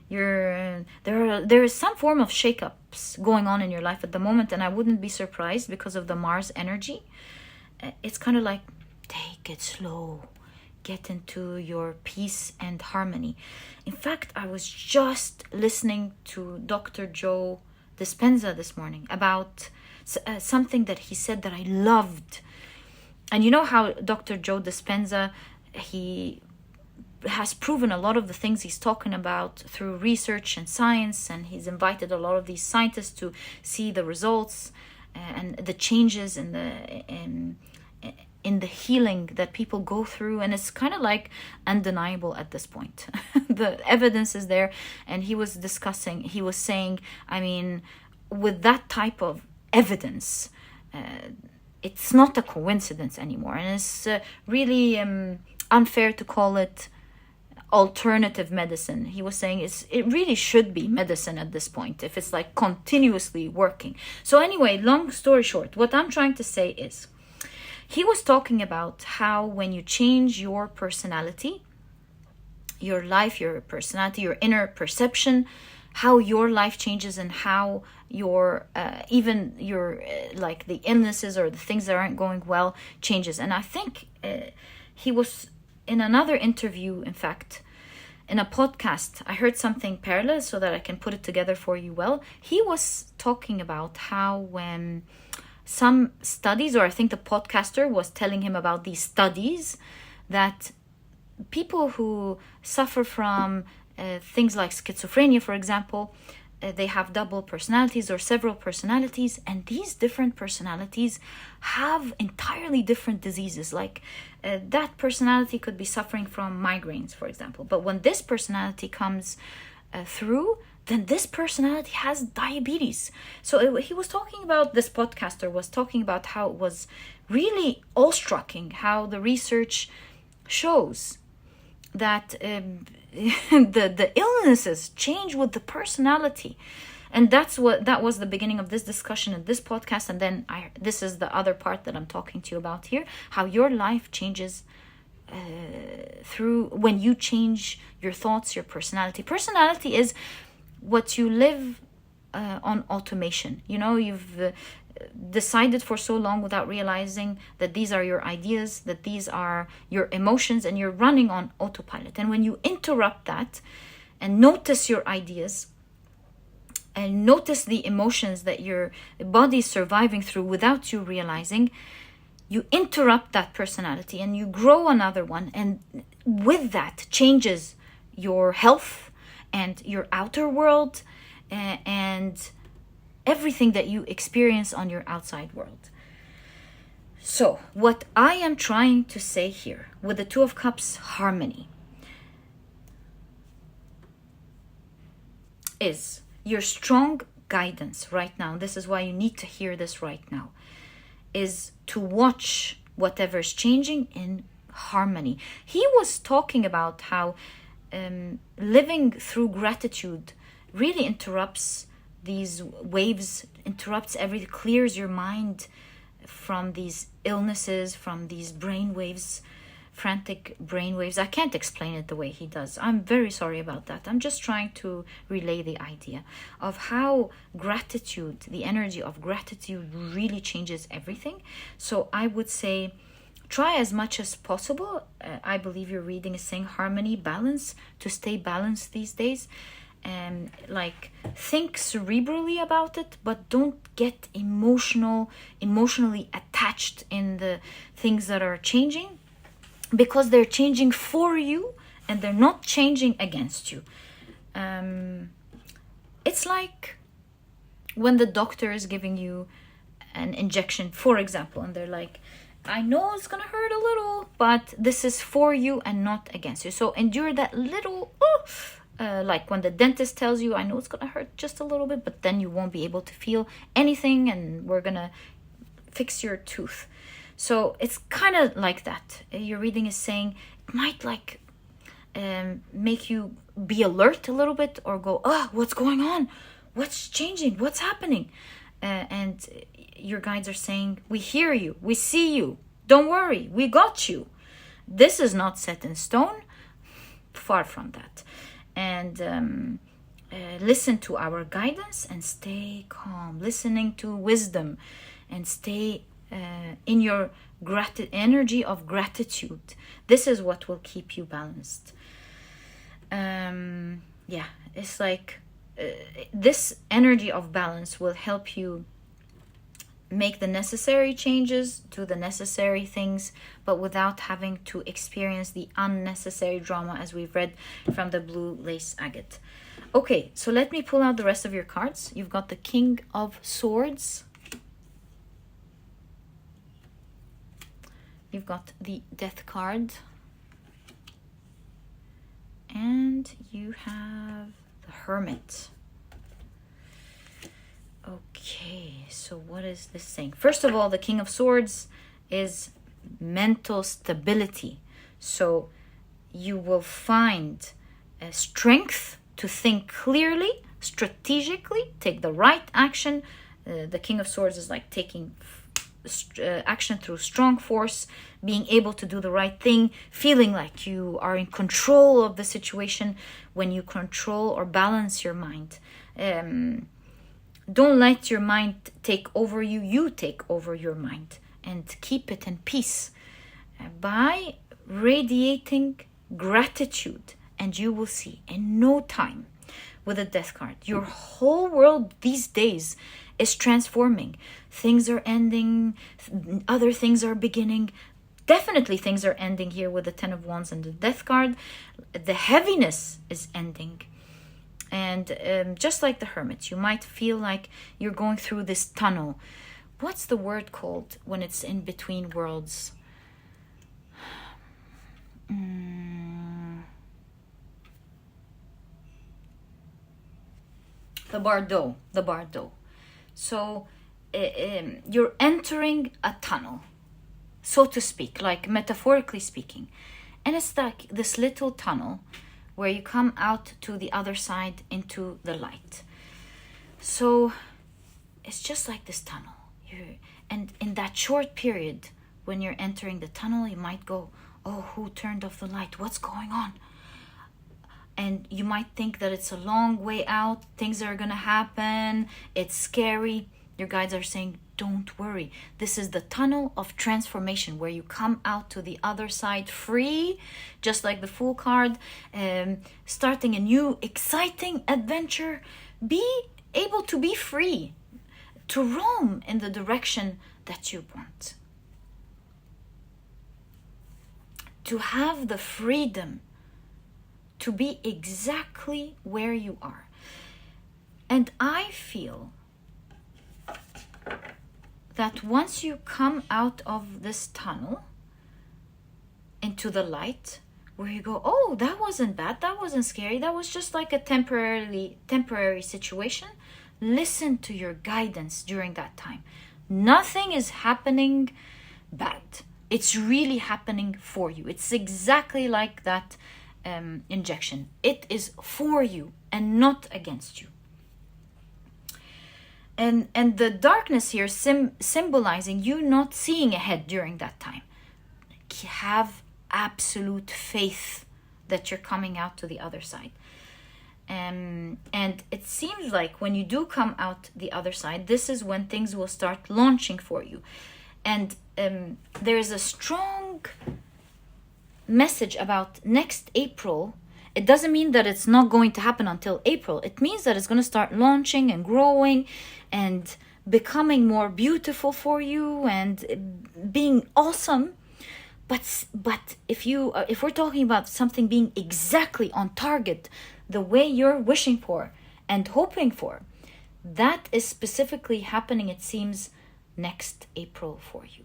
There is some form of shakeups going on in your life at the moment, and I wouldn't be surprised because of the Mars energy. It's kind of like take it slow, get into your peace and harmony. In fact, I was just listening to Dr. Joe Dispenza this morning about something that he said that I loved. And you know how Dr. Joe Dispenza, he has proven a lot of the things he's talking about through research and science, and he's invited a lot of these scientists to see the results and the changes in the healing that people go through, and it's kind of like undeniable at this point. The evidence is there, and he was saying, I mean, with that type of evidence, it's not a coincidence anymore, and it's really unfair to call it alternative medicine. He was saying it really should be medicine at this point if it's like continuously working. So anyway, long story short, what I'm trying to say is he was talking about how when you change your personality, your life, your personality, your inner perception, how your life changes and how your even your like the illnesses or the things that aren't going well changes. And I think he was in another interview, in fact, in a podcast, I heard something parallel so that I can put it together for you well. He was talking about how when some studies, or I think the podcaster was telling him about these studies, that people who suffer from things like schizophrenia, for example, they have double personalities or several personalities, and these different personalities have entirely different diseases. Like that personality could be suffering from migraines, for example, but when this personality comes through, then this personality has diabetes. So he was talking about, this podcaster was talking about how it was really awe-striking how the research shows that the illnesses change with the personality. And that was the beginning of this discussion in this podcast. And then this is the other part that I'm talking to you about here, how your life changes through when you change your thoughts, your personality. Personality is what you live on automation. You know, you've decided for so long without realizing that these are your ideas, that these are your emotions, and you're running on autopilot. And when you interrupt that and notice your ideas and notice the emotions that your body is surviving through without you realizing, you interrupt that personality and you grow another one. And with that changes your health and your outer world and everything that you experience on your outside world. So what I am trying to say here with the Two of Cups harmony is your strong guidance right now. This is why you need to hear this right now, is to watch whatever is changing in harmony. He was talking about how living through gratitude really interrupts these waves, interrupts everything, clears your mind from these illnesses, from these brain waves, frantic brain waves. I can't explain it the way he does. I'm very sorry about that. I'm just trying to relay the idea of how gratitude, the energy of gratitude really changes everything. So I would say try as much as possible. I believe your reading is saying harmony, balance, to stay balanced these days. And like think cerebrally about it, but don't get emotionally attached in the things that are changing, because they're changing for you and they're not changing against you. It's like when the doctor is giving you an injection, for example, and they're like, I know it's gonna hurt a little, but this is for you and not against you. So endure that little, like when the dentist tells you, I know it's gonna hurt just a little bit, but then you won't be able to feel anything and we're gonna fix your tooth. So it's kind of like that. Your reading is saying it might like make you be alert a little bit or go, what's going on? What's changing? What's happening? And your guides are saying, we hear you, we see you, don't worry, we got you. This is not set in stone, far from that. And listen to our guidance and stay calm, listening to wisdom, and stay in your energy of gratitude. This is what will keep you balanced. It's like this energy of balance will help you make the necessary changes, do the necessary things, but without having to experience the unnecessary drama, as we've read from the blue lace agate. Okay, so let me pull out the rest of your cards. You've got the King of Swords. You've got the Death card. And you have the Hermit. Okay, so what is this saying? First of all, the King of Swords is mental stability. So you will find strength to think clearly, strategically, take the right action. The King of Swords is like taking action through strong force, being able to do the right thing, feeling like you are in control of the situation when you control or balance your mind. Don't let your mind take over you. You take over your mind and keep it in peace by radiating gratitude. And you will see in no time with the Death card, your whole world these days is transforming. Things are ending, other things are beginning. Definitely things are ending here with the Ten of Wands and the Death card. The heaviness is ending. And just like the Hermit, you might feel like you're going through this tunnel. What's the word called when it's in between worlds? The Bardo. So you're entering a tunnel, so to speak, like metaphorically speaking. And it's like this little tunnel where you come out to the other side into the light. So it's just like this tunnel. And in that short period, when you're entering the tunnel, you might go, oh, who turned off the light? What's going on? and you might think that it's a long way out, things are gonna happen, it's scary. Your guides are saying, don't worry. This is the tunnel of transformation where you come out to the other side free, just like the Fool card, starting a new exciting adventure. Be able to be free, to roam in the direction that you want. To have the freedom to be exactly where you are. And I feel that once you come out of this tunnel into the light, where you go, oh, that wasn't bad, that wasn't scary, that was just like a temporary situation. Listen to your guidance during that time. Nothing is happening bad. It's really happening for you. It's exactly like that injection. It is for you and not against you. And the darkness here symbolizing you not seeing ahead during that time. Have absolute faith that you're coming out to the other side. And it seems like when you do come out the other side, this is when things will start launching for you. And there's a strong message about next April. It doesn't mean that it's not going to happen until April. It means that it's going to start launching and growing and becoming more beautiful for you and being awesome. But if we're talking about something being exactly on target, the way you're wishing for and hoping for, that is specifically happening, it seems, next April for you.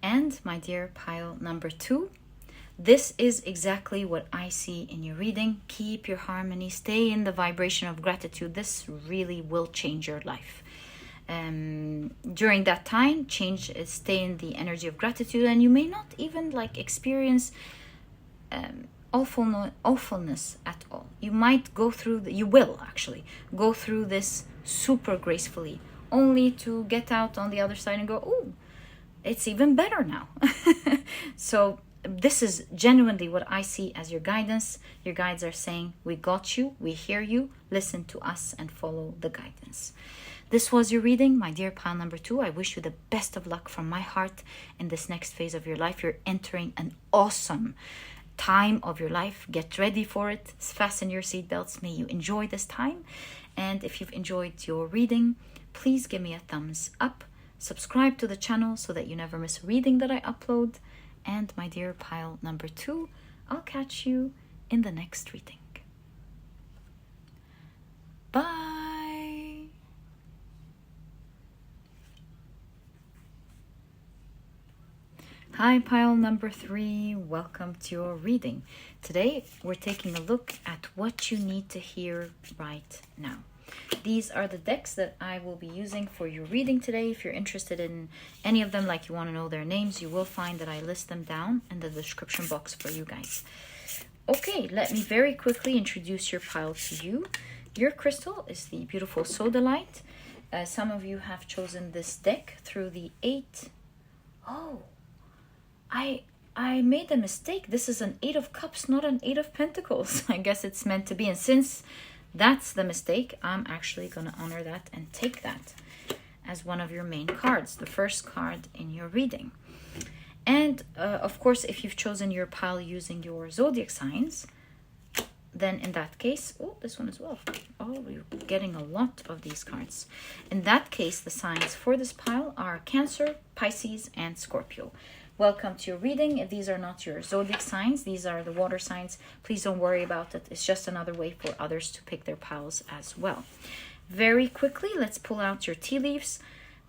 And my dear pile number 2, this is exactly what I see in your reading. Keep your harmony, stay in the vibration of gratitude. This really will change your life. During that time, stay in the energy of gratitude, and you may not even experience awfulness at all. You might go through, you will actually go through this super gracefully, only to get out on the other side and go, oh, it's even better now. So this is genuinely what I see as your guidance. Your guides are saying, we got you, we hear you, listen to us and follow the guidance. This was your reading, my dear pile number 2. I wish you the best of luck from my heart in this next phase of your life. You're entering an awesome time of your life. Get ready for it. Fasten your seatbelts. May you enjoy this time. And if you've enjoyed your reading, please give me a thumbs up. Subscribe to the channel so that you never miss a reading that I upload. And my dear pile number 2, I'll catch you in the next reading. Bye. Hi pile number 3, welcome to your reading. Today we're taking a look at what you need to hear right now. These are the decks that I will be using for your reading today. If you're interested in any of them, like you want to know their names, you will find that I list them down in the description box for you guys. Okay, let me very quickly introduce your pile to you. Your crystal is the beautiful Sodalite. Some of you have chosen this deck through the 8. Oh, I made a mistake. This is an 8 of Cups, not an 8 of Pentacles. I guess it's meant to be. And since that's the mistake, I'm actually going to honor that and take that as one of your main cards, the first card in your reading. And of course, if you've chosen your pile using your zodiac signs, then in that case, oh, this one as well. Oh, we're getting a lot of these cards. In that case, the signs for this pile are Cancer, Pisces, and Scorpio. Welcome to your reading. If these are not your zodiac signs, these are the water signs, please don't worry about it. It's just another way for others to pick their piles as well. Very quickly, let's pull out your tea leaves.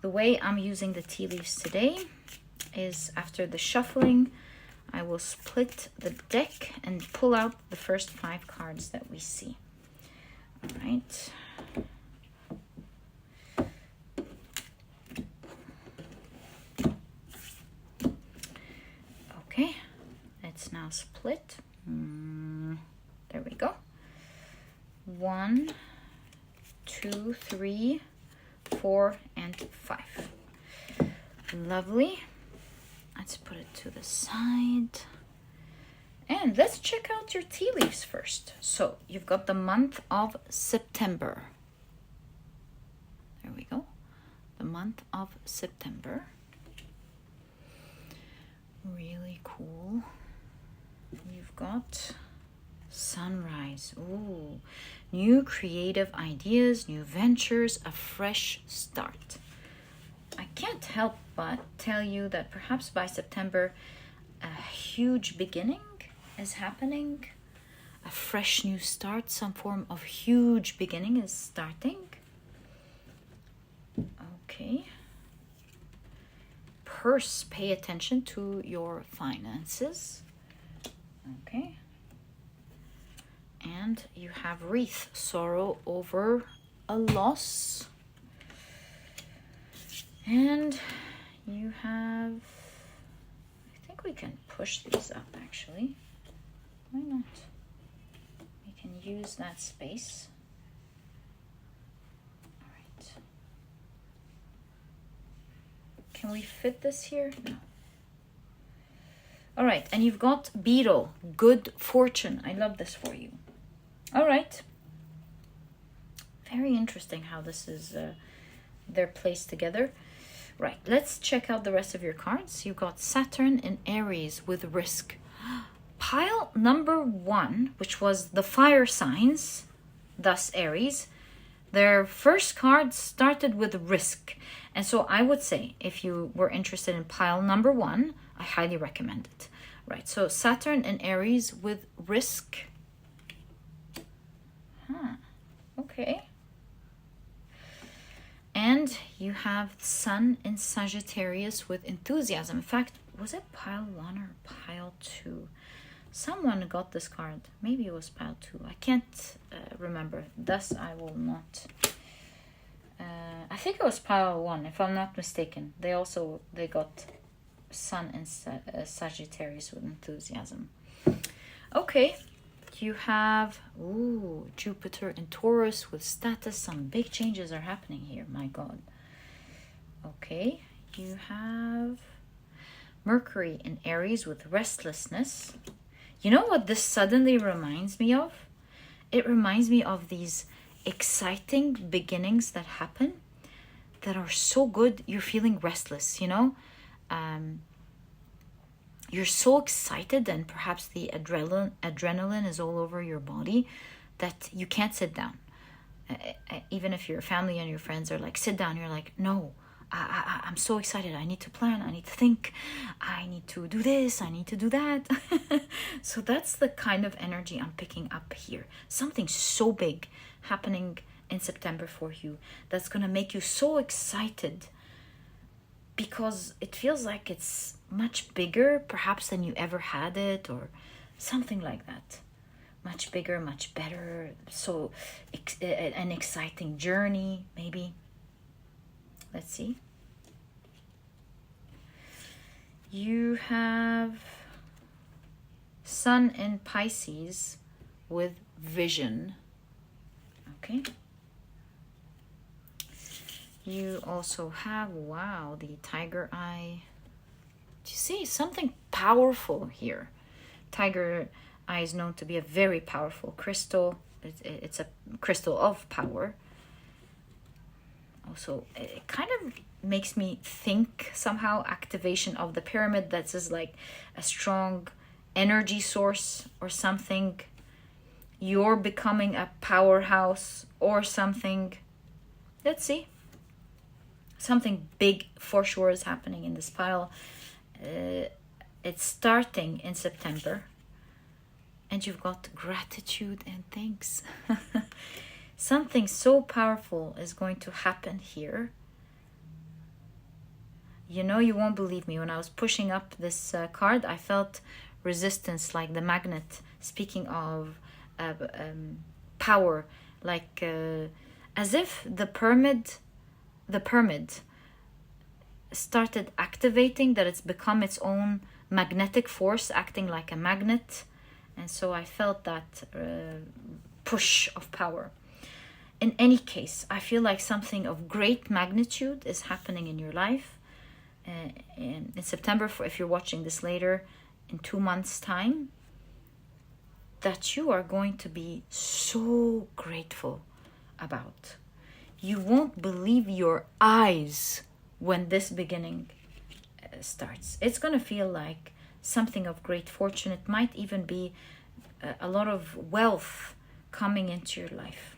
The way I'm using the tea leaves today is after the shuffling, I will split the deck and pull out the first 5 cards that we see. All right. Okay, let's now split. There we go. 1, 2, 3, 4, and 5. Lovely. Let's put it to the side. And let's check out your tea leaves first. So you've got the month of September. There we go. The month of September. Really cool. You've got sunrise. Ooh, new creative ideas, new ventures, a fresh start. I can't help but tell you that perhaps by September, a huge beginning is happening. A fresh new start, some form of huge beginning is starting. Okay. Purse, pay attention to your finances. Okay. And you have wreath, sorrow over a loss. And you have, I think we can push these up actually. Why not? We can use that space. All right. Can we fit this here? No. All right, and you've got beetle, good fortune. I love this for you. All right. Very interesting how this is, they're placed together. Right, let's check out the rest of your cards. You've got Saturn in Aries with risk. Pile number 1, which was the fire signs, thus Aries, their first card started with risk. And so I would say, if you were interested in pile number 1, I highly recommend it. Right, so Saturn in Aries with risk. Okay. And you have Sun in Sagittarius with enthusiasm. In fact, was it pile 1 or pile 2? Someone got this card. Maybe it was pile 2. I can't remember. Thus, I will not. I think it was pile 1, if I'm not mistaken. They got Sun in Sagittarius with enthusiasm. Okay. You have Jupiter in Taurus with status. Some big changes are happening here. My God. Okay. You have Mercury in Aries with restlessness. You know what this suddenly reminds me of? It reminds me of these exciting beginnings that happen that are so good. You're feeling restless, you know? You're so excited, and perhaps the adrenaline is all over your body that you can't sit down. Even if your family and your friends are like, sit down, you're like, no, I'm so excited. I need to plan. I need to think. I need to do this. I need to do that. So that's the kind of energy I'm picking up here. Something so big happening in September for you that's going to make you so excited, because it feels like it's much bigger perhaps than you ever had it, or something like that. Much bigger, much better. So an exciting journey, maybe. Let's see. You have Sun in Pisces with vision. Okay. You also have, wow, the tiger eye. Do you see something powerful here? Tiger eye is known to be a very powerful crystal. It's a crystal of power. Also, it kind of makes me think somehow activation of the pyramid. That's just like a strong energy source or something. You're becoming a powerhouse or something. Let's see. Something big for sure is happening in this pile. It's starting in September. And you've got gratitude and thanks. Something so powerful is going to happen here. You know, you won't believe me. When I was pushing up this card, I felt resistance, like the magnet. Speaking of power, like as if the pyramid started activating, that it's become its own magnetic force, acting like a magnet. And so I felt that push of power. In any case, I feel like something of great magnitude is happening in your life. In September, if you're watching this later, in 2 months' time, that you are going to be so grateful about. You won't believe your eyes when this beginning starts. It's going to feel like something of great fortune. It might even be a lot of wealth coming into your life.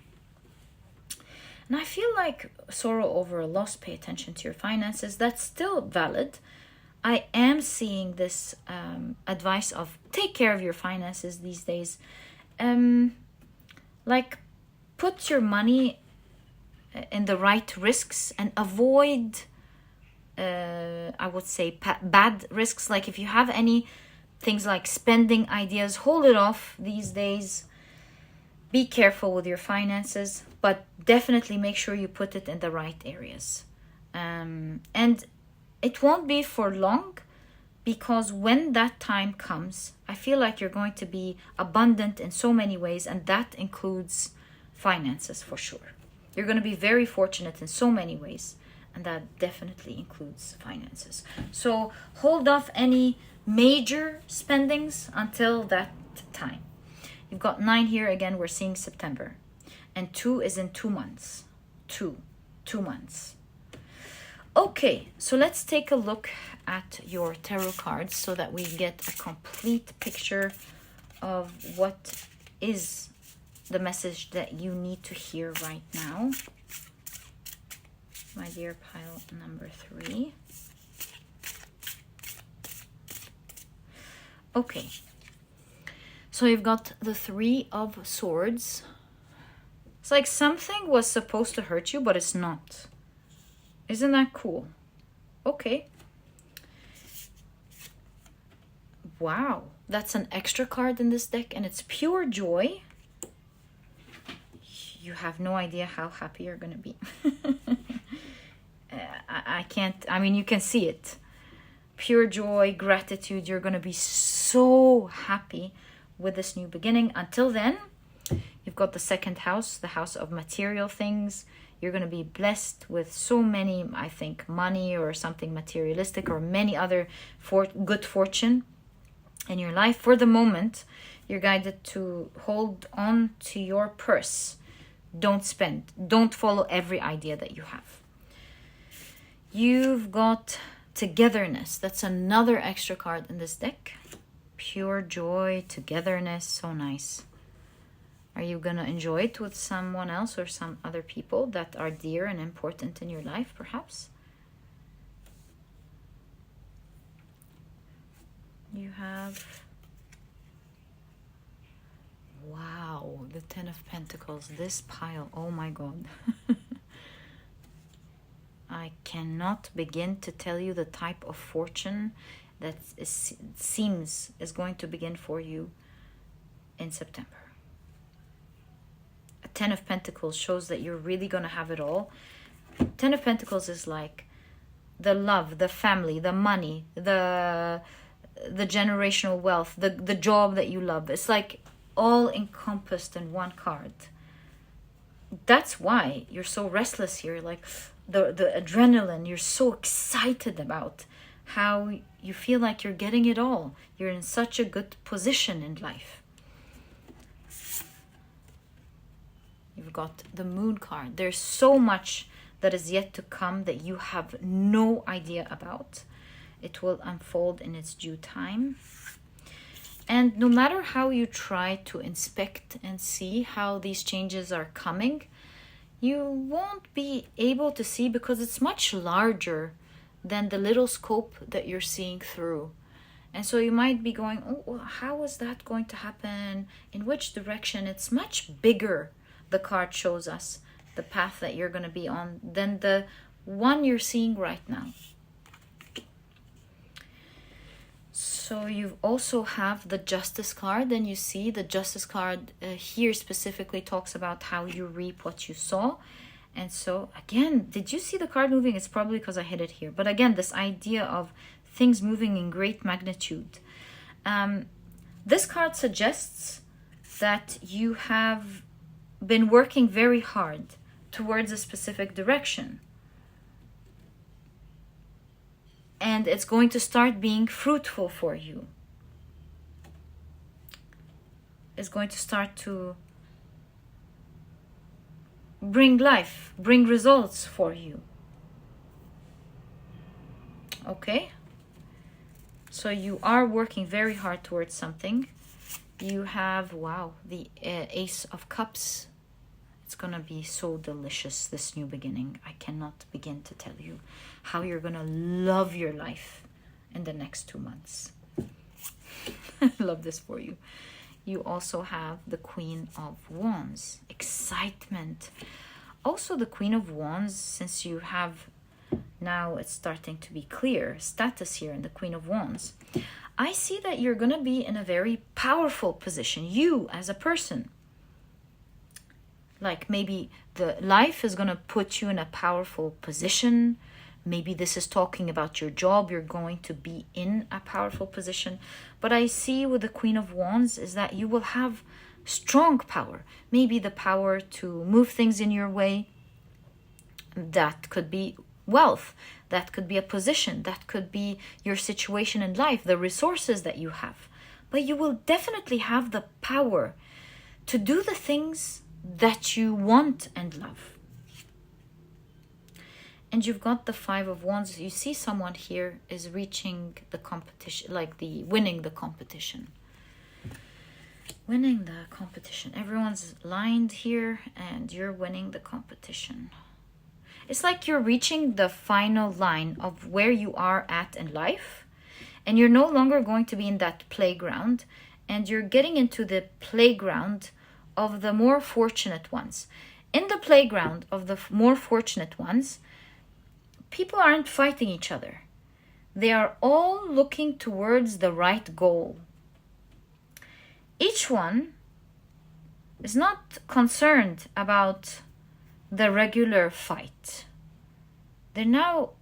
And I feel like sorrow over a loss, pay attention to your finances, that's still valid. I am seeing this advice of take care of your finances these days. Like, put your money in the right risks and avoid, I would say, bad risks. Like if you have any things like spending ideas, hold it off these days. Be careful with your finances, but definitely make sure you put it in the right areas. And it won't be for long, because when that time comes, I feel like you're going to be abundant in so many ways, and that includes finances for sure. You're going to be very fortunate in so many ways, and that definitely includes finances. So hold off any major spendings until that time. You've got 9 here. Again, we're seeing September. And 2 is in 2 months. 2 months. Okay, so let's take a look at your tarot cards so that we get a complete picture of what is the message that you need to hear right now. My dear pile number 3. Okay. So you've got the 3 of Swords. It's like something was supposed to hurt you, but it's not. Isn't that cool? Okay. Wow. That's an extra card in this deck, and it's pure joy. You have no idea how happy you're going to be. I can't, I mean, you can see it. Pure joy, gratitude. You're going to be so happy with this new beginning. Until then, you've got the 2nd house, the house of material things. You're going to be blessed with so many, I think, money or something materialistic or many other good fortune in your life. For the moment, you're guided to hold on to your purse. Don't spend. Don't follow every idea that you have. You've got togetherness. That's another extra card in this deck. Pure joy, togetherness, so nice. Are you going to enjoy it with someone else or some other people that are dear and important in your life, perhaps? You have... Wow, the 10 of Pentacles. This pile, oh my God. I cannot begin to tell you the type of fortune that seems is going to begin for you in September. A 10 of Pentacles shows that you're really going to have it all. 10 of Pentacles is like the love, the family, the money, the generational wealth, the job that you love. It's like all encompassed in one card. That's why you're so restless here. Like the adrenaline, you're so excited about how you feel like you're getting it all. You're in such a good position in life. You've got the Moon card. There's so much that is yet to come that you have no idea about. It will unfold in its due time. And no matter how you try to inspect and see how these changes are coming, you won't be able to see because it's much larger than the little scope that you're seeing through. And so you might be going, oh, how is that going to happen? In which direction? It's much bigger, the card shows us, the path that you're going to be on, than the one you're seeing right now. So you also have the Justice card, and you see the Justice card here specifically talks about how you reap what you sow. And so again, did you see the card moving? It's probably because I hit it here. But again, this idea of things moving in great magnitude. This card suggests that you have been working very hard towards a specific direction. And it's going to start being fruitful for you. is going to start to bring life, bring results for you. Okay? So you are working very hard towards something. You have, wow, the Ace of Cups. It's gonna be so delicious, this new beginning. I cannot begin to tell you how you're gonna love your life in the next 2 months. I love this for you. You also have the Queen of Wands, excitement. Also the Queen of Wands, since you have, now it's starting to be clear, status here in the Queen of Wands. I see that you're going to be in a very powerful position, you as a person. Like maybe the life is going to put you in a powerful position. Maybe this is talking about your job. You're going to be in a powerful position. But I see with the Queen of Wands is that you will have strong power. Maybe the power to move things in your way. That could be wealth. That could be a position. That could be your situation in life, the resources that you have. But you will definitely have the power to do the things that you want and love. And you've got the Five of Wands. You see someone here is reaching the competition, like the winning the competition. Winning the competition. Everyone's lined here and you're winning the competition. It's like you're reaching the final line of where you are at in life, and you're no longer going to be in that playground, and you're getting into the playground of the more fortunate ones. In the playground of the more fortunate ones, people aren't fighting each other. They are all looking towards the right goal. Each one is not concerned about the regular fight. They now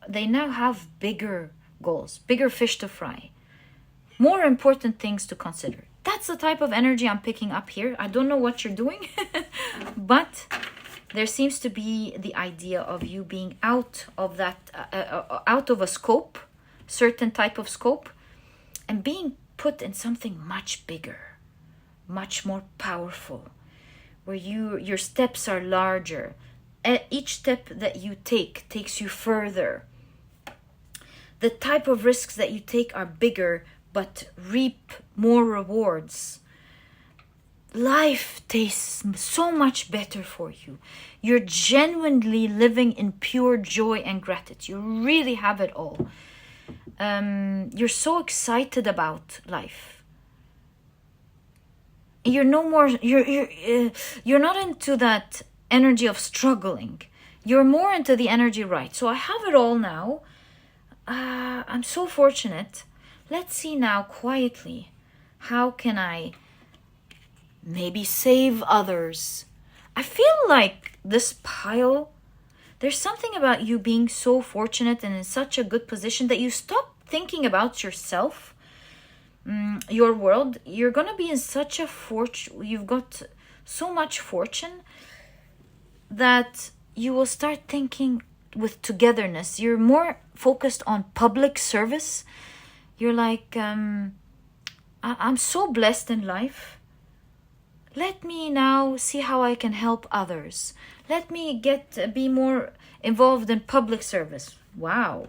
have bigger goals, bigger fish to fry, more important things to consider. That's the type of energy I'm picking up here. I don't know what you're doing, but there seems to be the idea of you being out of that, out of a scope, certain type of scope, and being put in something much bigger, much more powerful, where your steps are larger. Each step that you take takes you further. The type of risks that you take are bigger, but reap more rewards. Life tastes so much better for you. You're genuinely living in pure joy and gratitude. You really have it all. You're so excited about life. You're no more. You're not into that energy of struggling. You're more into the energy, right? So I have it all now. I'm so fortunate. Let's see now quietly. How can I maybe save others? I feel like this pile, there's something about you being so fortunate and in such a good position that you stop thinking about yourself, your world. You're going to be in such a fortune. You've got so much fortune that you will start thinking with togetherness. You're more focused on public service. You're like, I'm so blessed in life. Let me now see how I can help others. Let me be more involved in public service. Wow.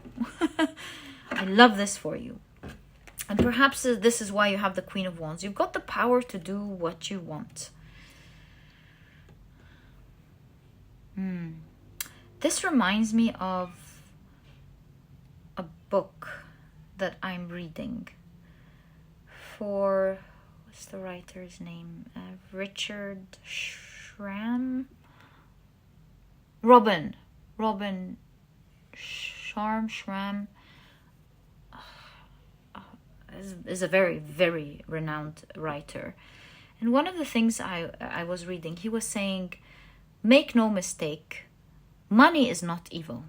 I love this for you. And perhaps this is why you have the Queen of Wands. You've got the power to do what you want. This reminds me of a book that I'm reading for, what's the writer's name? Richard Schramm? Robin Schramm is a very, very renowned writer. And one of the things I was reading, he was saying, make no mistake, money is not evil.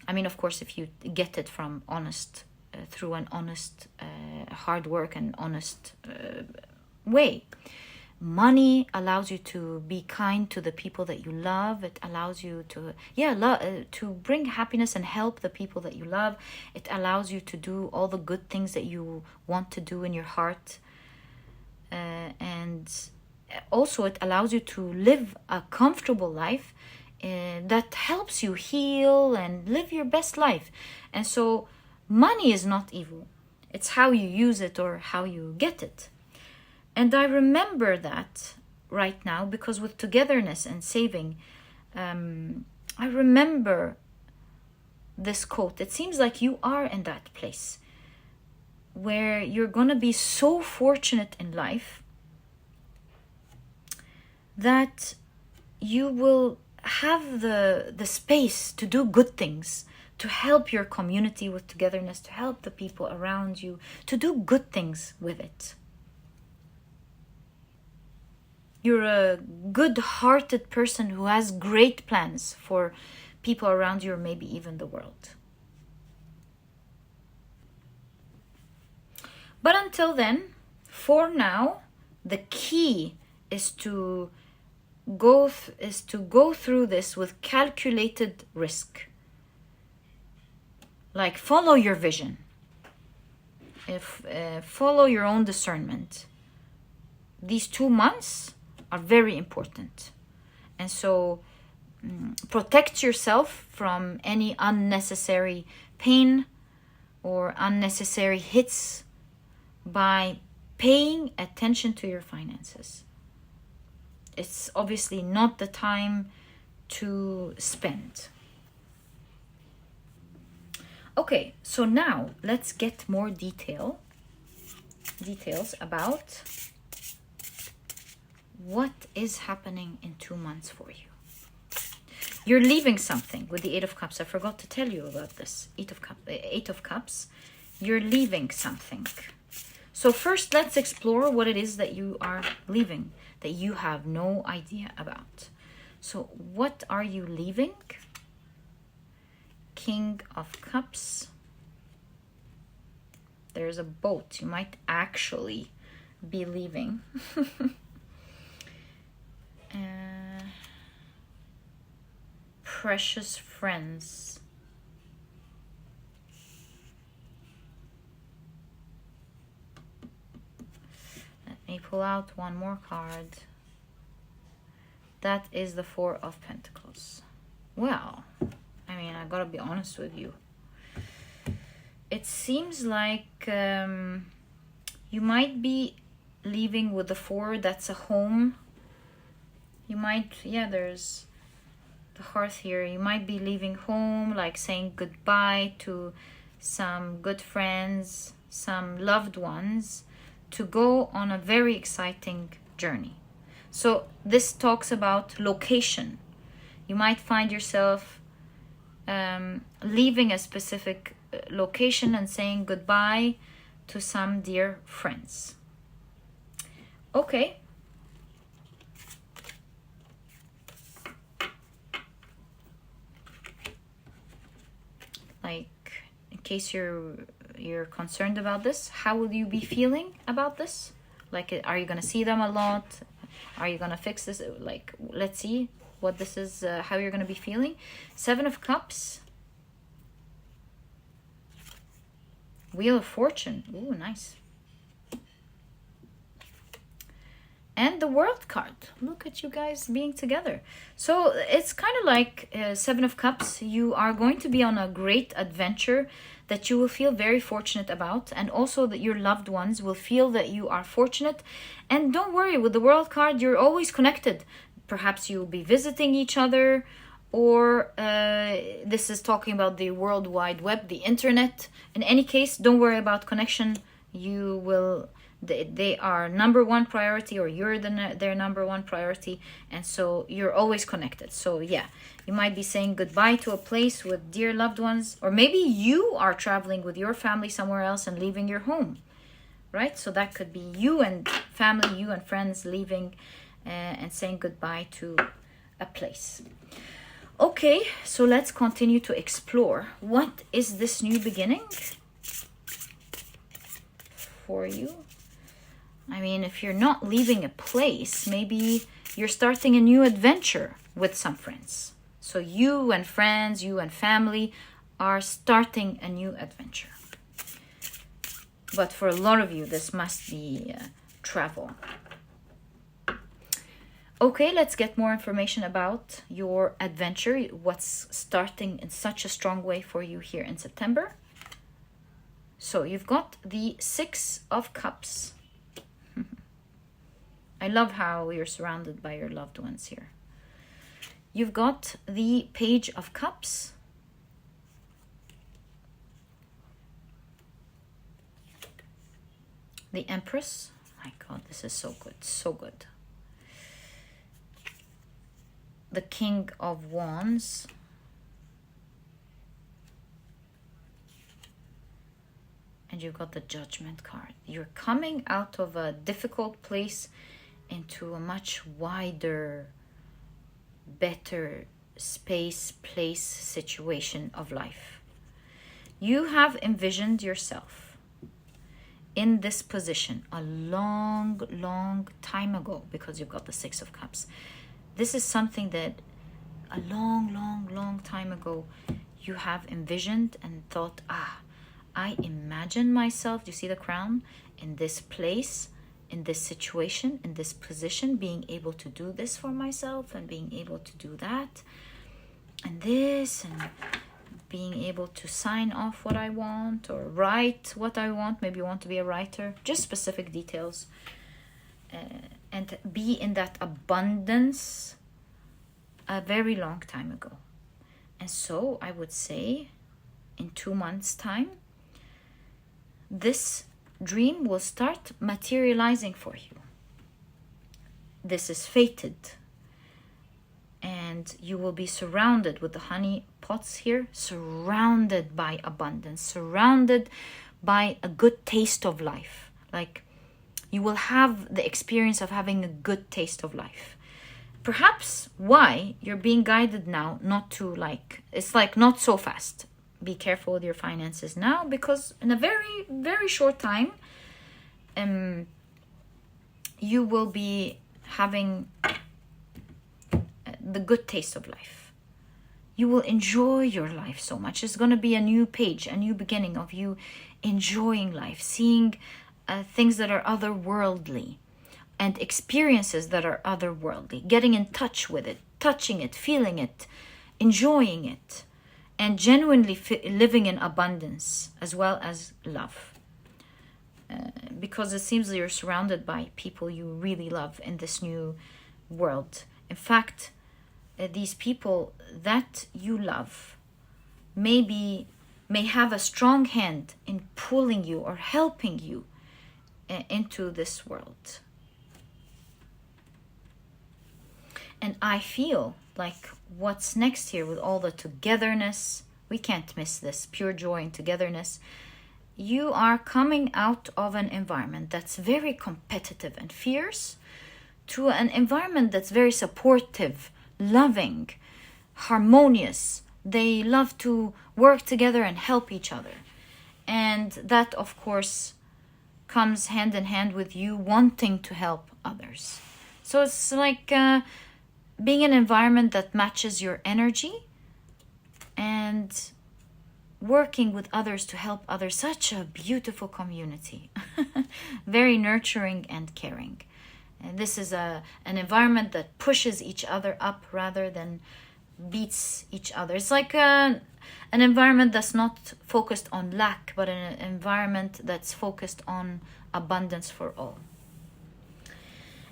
I mean, of course, if you get it from through an honest hard work and honest way. Money allows you to be kind to the people that you love. It allows you to to bring happiness and help the people that you love. It allows you to do all the good things that you want to do in your heart. And also it allows you to live a comfortable life that helps you heal and live your best life. And so money is not evil. It's how you use it or how you get it. And I remember that right now because with togetherness and saving, I remember this quote. It seems like you are in that place where you're going to be so fortunate in life that you will have the space to do good things, to help your community with togetherness, to help the people around you, to do good things with it. You're a good-hearted person who has great plans for people around you or maybe even the world. But until then, for now, the key is to go through this with calculated risk. Like follow your vision. Follow your own discernment. These 2 months are very important. And so protect yourself from any unnecessary pain or unnecessary hits by paying attention to your finances. It's obviously not the time to spend. Okay, so now let's get more details about what is happening in 2 months for you. You're leaving something with the Eight of Cups. I forgot to tell you about this. Eight of Cups. You're leaving something. So first, let's explore what it is that you are leaving, that you have no idea about. So what are you leaving? King of Cups. There's a boat. You might actually be leaving. Precious friends. Let me pull out one more card. That is the Four of Pentacles. Well, I mean, I gotta be honest with you. It seems like you might be leaving with the Four. That's a home. You might, there's the hearth here. You might be leaving home, like saying goodbye to some good friends, some loved ones, to go on a very exciting journey. So this talks about location. You might find yourself leaving a specific location and saying goodbye to some dear friends. Okay. Like, in case you're concerned about this, how will you be feeling about this? Like, are you gonna see them a lot? Are you gonna fix this? Like, let's see what this is, how you're gonna be feeling. Seven of Cups. Wheel of Fortune. Ooh, nice. And the World card. Look at you guys being together. So it's kind of like Seven of Cups. You are going to be on a great adventure that you will feel very fortunate about. And also that your loved ones will feel that you are fortunate. And don't worry, with the World card, you're always connected. Perhaps you'll be visiting each other. Or this is talking about the World Wide Web, the internet. In any case, don't worry about connection. You will... They are number one priority, or you're their number one priority, and so you're always connected. So yeah, you might be saying goodbye to a place with dear loved ones, or maybe you are traveling with your family somewhere else and leaving your home, right? So that could be you and family, you and friends leaving and saying goodbye to a place. Okay, so let's continue to explore. What is this new beginning for you? I mean, if you're not leaving a place, maybe you're starting a new adventure with some friends. So you and friends, you and family are starting a new adventure. But for a lot of you, this must be travel. Okay, let's get more information about your adventure. What's starting in such a strong way for you here in September? So you've got the Six of Cups. I love how you're surrounded by your loved ones here. You've got the Page of Cups. The Empress. My God, this is so good, so good. The King of Wands. And you've got the Judgment card. You're coming out of a difficult place into a much wider, better space, place, situation of life. You have envisioned yourself in this position a long, long time ago, because you've got the Six of Cups. This is something that a long, long, long time ago you have envisioned and thought, I imagine myself, do you see the crown, in this place, in this situation, in this position, being able to do this for myself and being able to do that and this, and being able to sign off what I want or write what I want. Maybe you want to be a writer, just specific details, and be in that abundance a very long time ago. And so I would say in 2 months' time, this dream will start materializing for you. This is fated. And you will be surrounded with the honey pots here, surrounded by abundance, surrounded by a good taste of life. Like, you will have the experience of having a good taste of life. Perhaps why you're being guided now not to it's not so fast. Be careful with your finances now, because in a very, very short time, you will be having the good taste of life. You will enjoy your life so much. It's going to be a new page, a new beginning of you enjoying life, seeing things that are otherworldly and experiences that are otherworldly, getting in touch with it, touching it, feeling it, enjoying it, and genuinely living in abundance as well as love. Because it seems that you're surrounded by people you really love in this new world. In fact, these people that you love may have a strong hand in pulling you or helping you into this world. And I feel like what's next here with all the togetherness, we can't miss this, pure joy and togetherness. You are coming out of an environment that's very competitive and fierce to an environment that's very supportive, loving, harmonious. They love to work together and help each other. And that, of course, comes hand in hand with you wanting to help others. So it's like being in an environment that matches your energy and working with others to help others. Such a beautiful community. Very nurturing and caring. And this is an environment that pushes each other up rather than beats each other. It's like an environment that's not focused on lack, but an environment that's focused on abundance for all.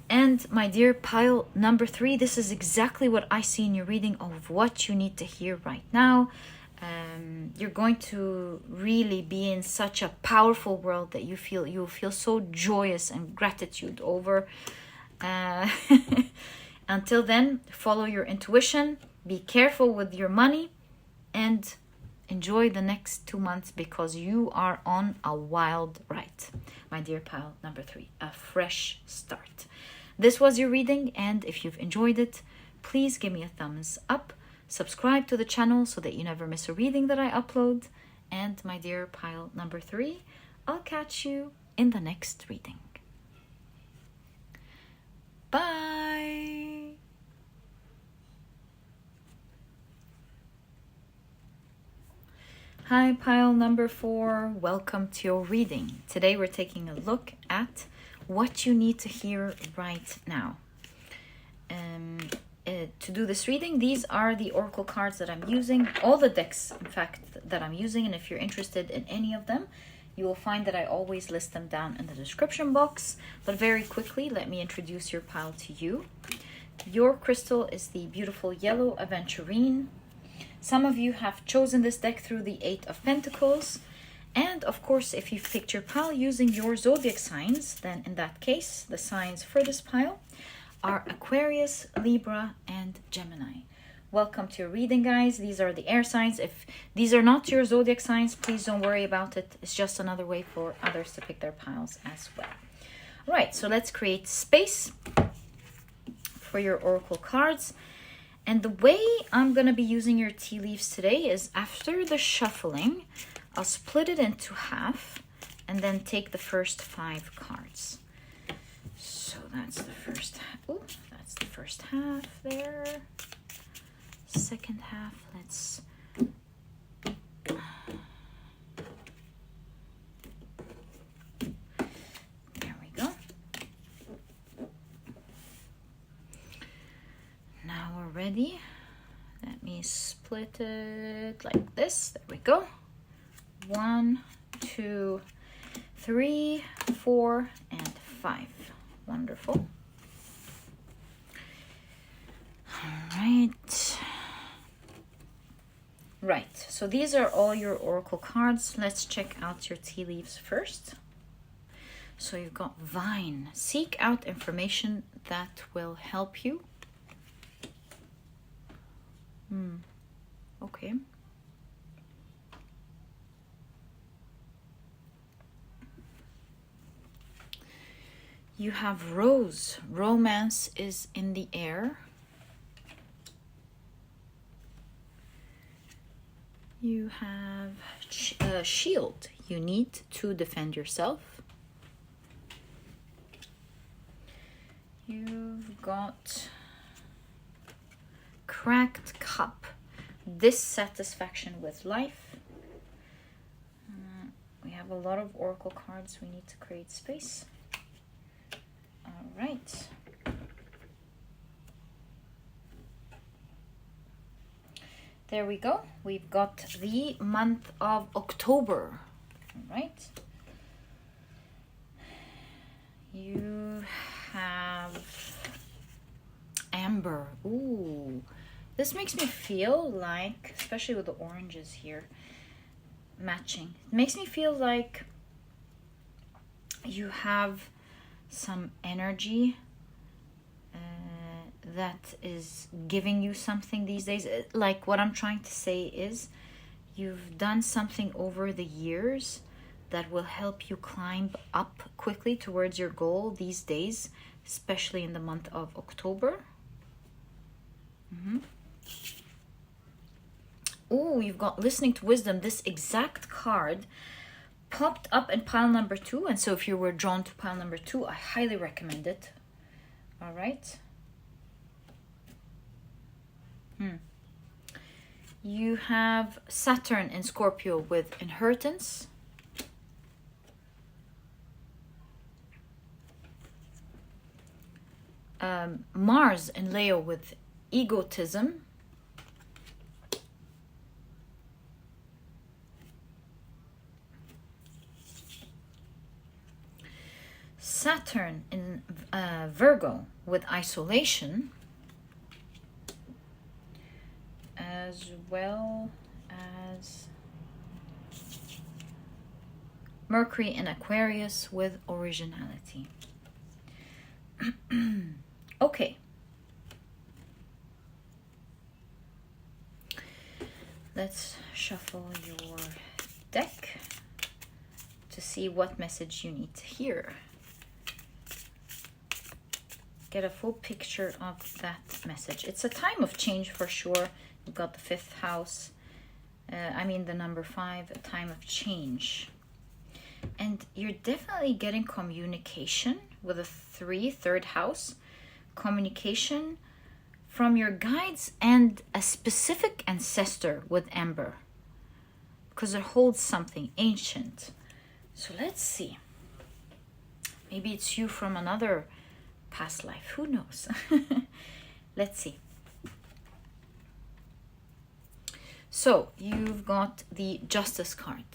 And my dear pile number 3, this is exactly what I see in your reading of what you need to hear right now. You're going to really be in such a powerful world that you'll feel so joyous and gratitude over. Until then, follow your intuition, be careful with your money, and enjoy the next 2 months, because you are on a wild ride. My dear pile number 3, a fresh start. This was your reading, and if you've enjoyed it, please give me a thumbs up. Subscribe to the channel so that you never miss a reading that I upload. And my dear pile number 3, I'll catch you in the next reading. Bye! Hi, pile number 4. Welcome to your reading. Today we're taking a look at what you need to hear right now. to do this reading. These are the oracle cards that I'm using, all the decks, in fact, that I'm using. And if you're interested in any of them, you will find that I always list them down in the description box. But very quickly, let me introduce your pile to you. Your crystal is the beautiful yellow Aventurine. Some of you have chosen this deck through the 8 of Pentacles. And of course, if you've picked your pile using your zodiac signs, then in that case, the signs for this pile are Aquarius, Libra, and Gemini. Welcome to your reading, guys. These are the air signs. If these are not your zodiac signs, please don't worry about it. It's just another way for others to pick their piles as well. All right, so let's create space for your oracle cards. And the way I'm going to be using your tea leaves today is after the shuffling, I'll split it into half and then take the first 5 cards. So that's the first half. Oh, that's the first half there. Second half, let's there we go. Now we're ready. Let me split it like this. There we go. 1, 2, 3, 4, and 5. Wonderful. All right. Right, so these are all your oracle cards. Let's check out your tea leaves first. So you've got Vine. Seek out information that will help you. Okay. You have Rose. Romance is in the air. You have Shield. You need to defend yourself. You've got Cracked Cup. Dissatisfaction with life. We have a lot of oracle cards. We need to create space. All right. There we go. We've got the month of October. All right. You have Amber. Ooh. This makes me feel like, especially with the oranges here matching, it makes me feel like you have some energy that is giving you something these days. Like, what I'm trying to say is you've done something over the years that will help you climb up quickly towards your goal these days, especially in the month of October. Oh, you've got Listening to Wisdom. This exact card popped up in pile number 2, and so if you were drawn to pile number 2, I highly recommend it. All right. You have Saturn in Scorpio with inheritance. Mars in Leo with egotism. Saturn in Virgo with isolation, as well as Mercury in Aquarius with originality. Okay. Let's shuffle your deck to see what message you need to hear. Get a full picture of that message. It's a time of change for sure. You've got the 5th house. The number 5, a time of change. And you're definitely getting communication with a 3rd house. Communication from your guides and a specific ancestor with Amber, because it holds something ancient. So let's see. Maybe it's you from another past life. Who knows? Let's see. So you've got the Justice card.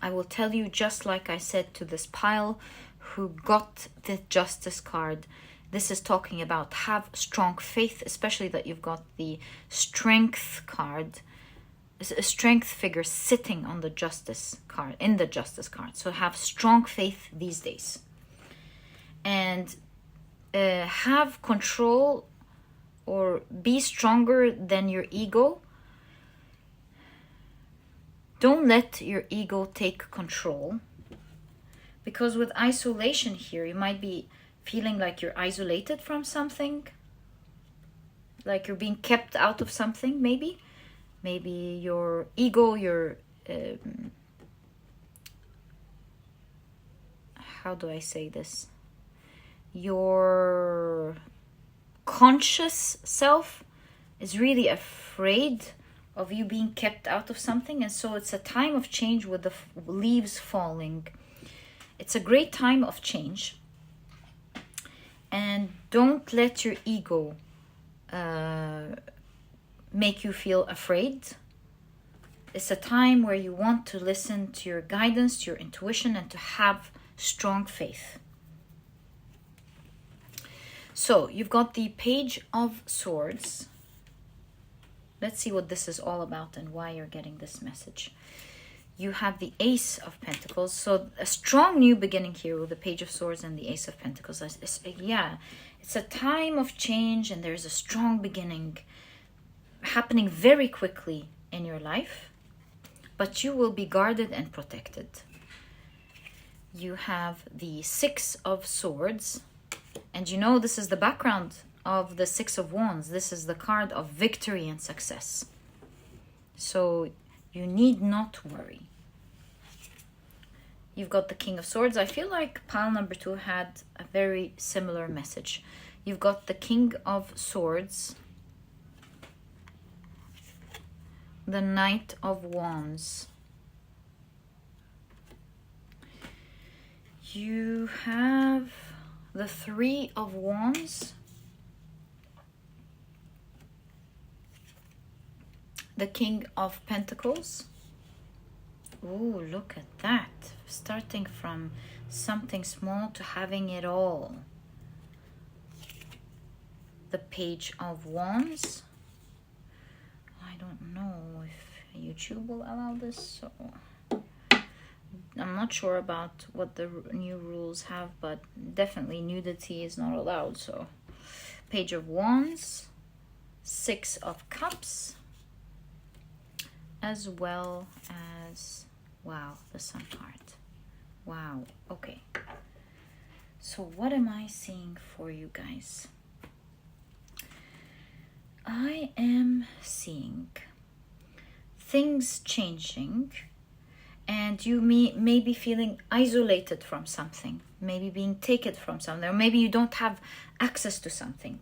I will tell you, just like I said to this pile who got the Justice card, this is talking about have strong faith, especially that you've got the Strength card, a strength figure sitting on the Justice card, in the Justice card. So have strong faith these days. And have control or be stronger than your ego. Don't let your ego take control. Because with isolation here, you might be feeling like you're isolated from something. Like you're being kept out of something, maybe. Maybe your ego, your... how do I say this? Your conscious self is really afraid of you being kept out of something, and so it's a time of change with the leaves falling. It's a great time of change, and don't let your ego make you feel afraid. It's a time where you want to listen to your guidance, to your intuition, and to have strong faith. So you've got the Page of Swords. Let's see what this is all about and why you're getting this message. You have the Ace of Pentacles. So a strong new beginning here with the Page of Swords and the Ace of Pentacles. It's a time of change, and there's a strong beginning happening very quickly in your life. But you will be guarded and protected. You have the Six of Swords. And you know, this is the background of the Six of Wands. This is the card of victory and success. So you need not worry. You've got the King of Swords. I feel like pile number 2 had a very similar message. You've got the King of Swords. The Knight of Wands. You have the Three of Wands, the King of Pentacles. Ooh, look at that. Starting from something small to having it all. The Page of Wands. I don't know if YouTube will allow this, so I'm not sure about what the new rules have, but definitely nudity is not allowed. So Page of Wands, Six of Cups, as well as, wow, the Sun card. Wow, okay. So what am I seeing for you guys? I am seeing things changing, and you may be feeling isolated from something, maybe being taken from something, or maybe you don't have access to something.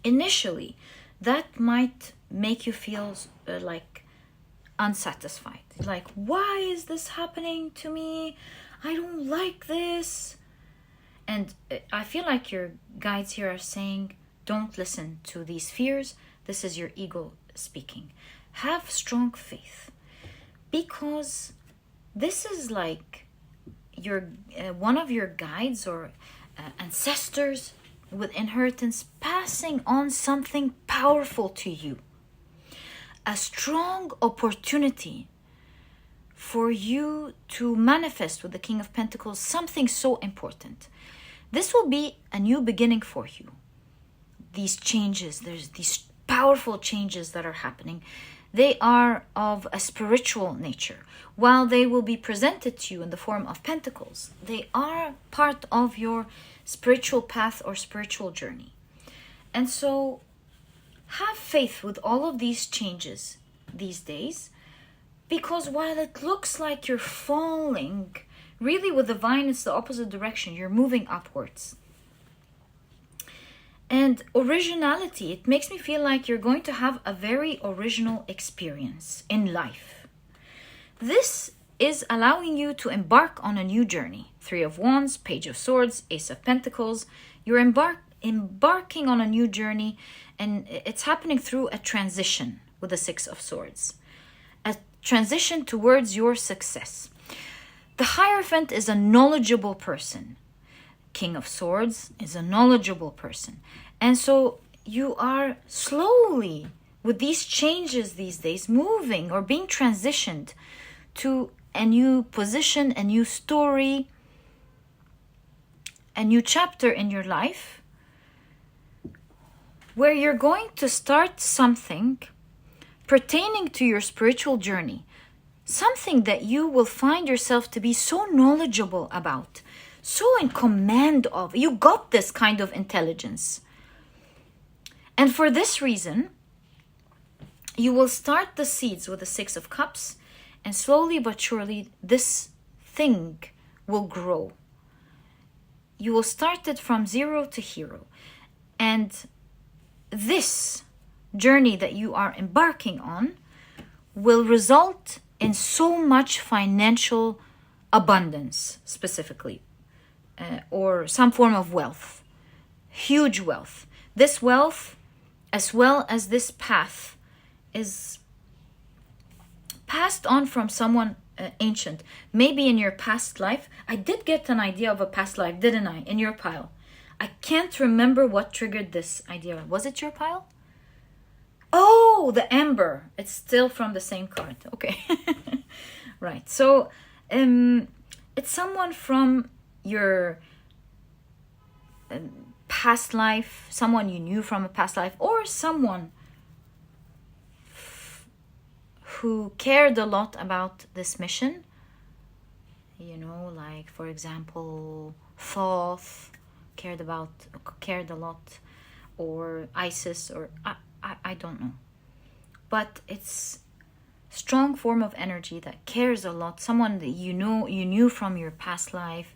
Initially, that might make you feel like unsatisfied. Like, why is this happening to me? I don't like this. And I feel like your guides here are saying, don't listen to these fears. This is your ego speaking. Have strong faith. Because this is like your one of your guides or ancestors with inheritance passing on something powerful to you. A strong opportunity for you to manifest with the King of Pentacles something so important. This will be a new beginning for you. These changes, there's these powerful changes that are happening. They are of a spiritual nature. While they will be presented to you in the form of pentacles, they are part of your spiritual path or spiritual journey. And so have faith with all of these changes these days, because while it looks like you're falling, really with the vine it's the opposite direction. You're moving upwards. And originality, it makes me feel like you're going to have a very original experience in life. This is allowing you to embark on a new journey. Three of Wands, Page of Swords, Ace of Pentacles. You're embarking on a new journey, and it's happening through a transition with the Six of Swords. A transition towards your success. The Hierophant is a knowledgeable person. King of Swords is a knowledgeable person. And so you are slowly, with these changes these days, moving or being transitioned to a new position, a new story, a new chapter in your life, where you're going to start something pertaining to your spiritual journey. Something that you will find yourself to be so knowledgeable about, so in command of. You got this kind of intelligence. And for this reason, you will start the seeds with the Six of Cups, and slowly but surely this thing will grow. You will start it from zero to hero. And this journey that you are embarking on will result in so much financial abundance, specifically, or some form of wealth, huge wealth. This wealth, as well as this path, is passed on from someone ancient. Maybe in your past life. I did get an idea of a past life, didn't I, in your pile? I can't remember what triggered this idea. Was it your pile? Oh, the amber. It's still from the same card. Okay. Right. So it's someone from your past life, someone you knew from a past life, or someone who cared a lot about this mission. You know, like, for example, Thoth cared a lot, or Isis, or I don't know. But it's strong form of energy that cares a lot. Someone that you knew from your past life.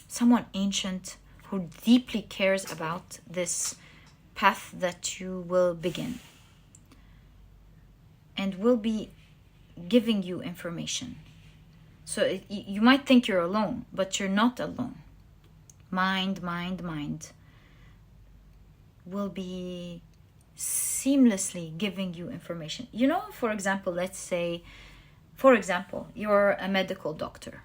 Someone ancient who deeply cares about this path that you will begin. And will be giving you information. So you might think you're alone, but you're not alone. Mind will be seamlessly giving you information. You know, for example, let's say, you're a medical doctor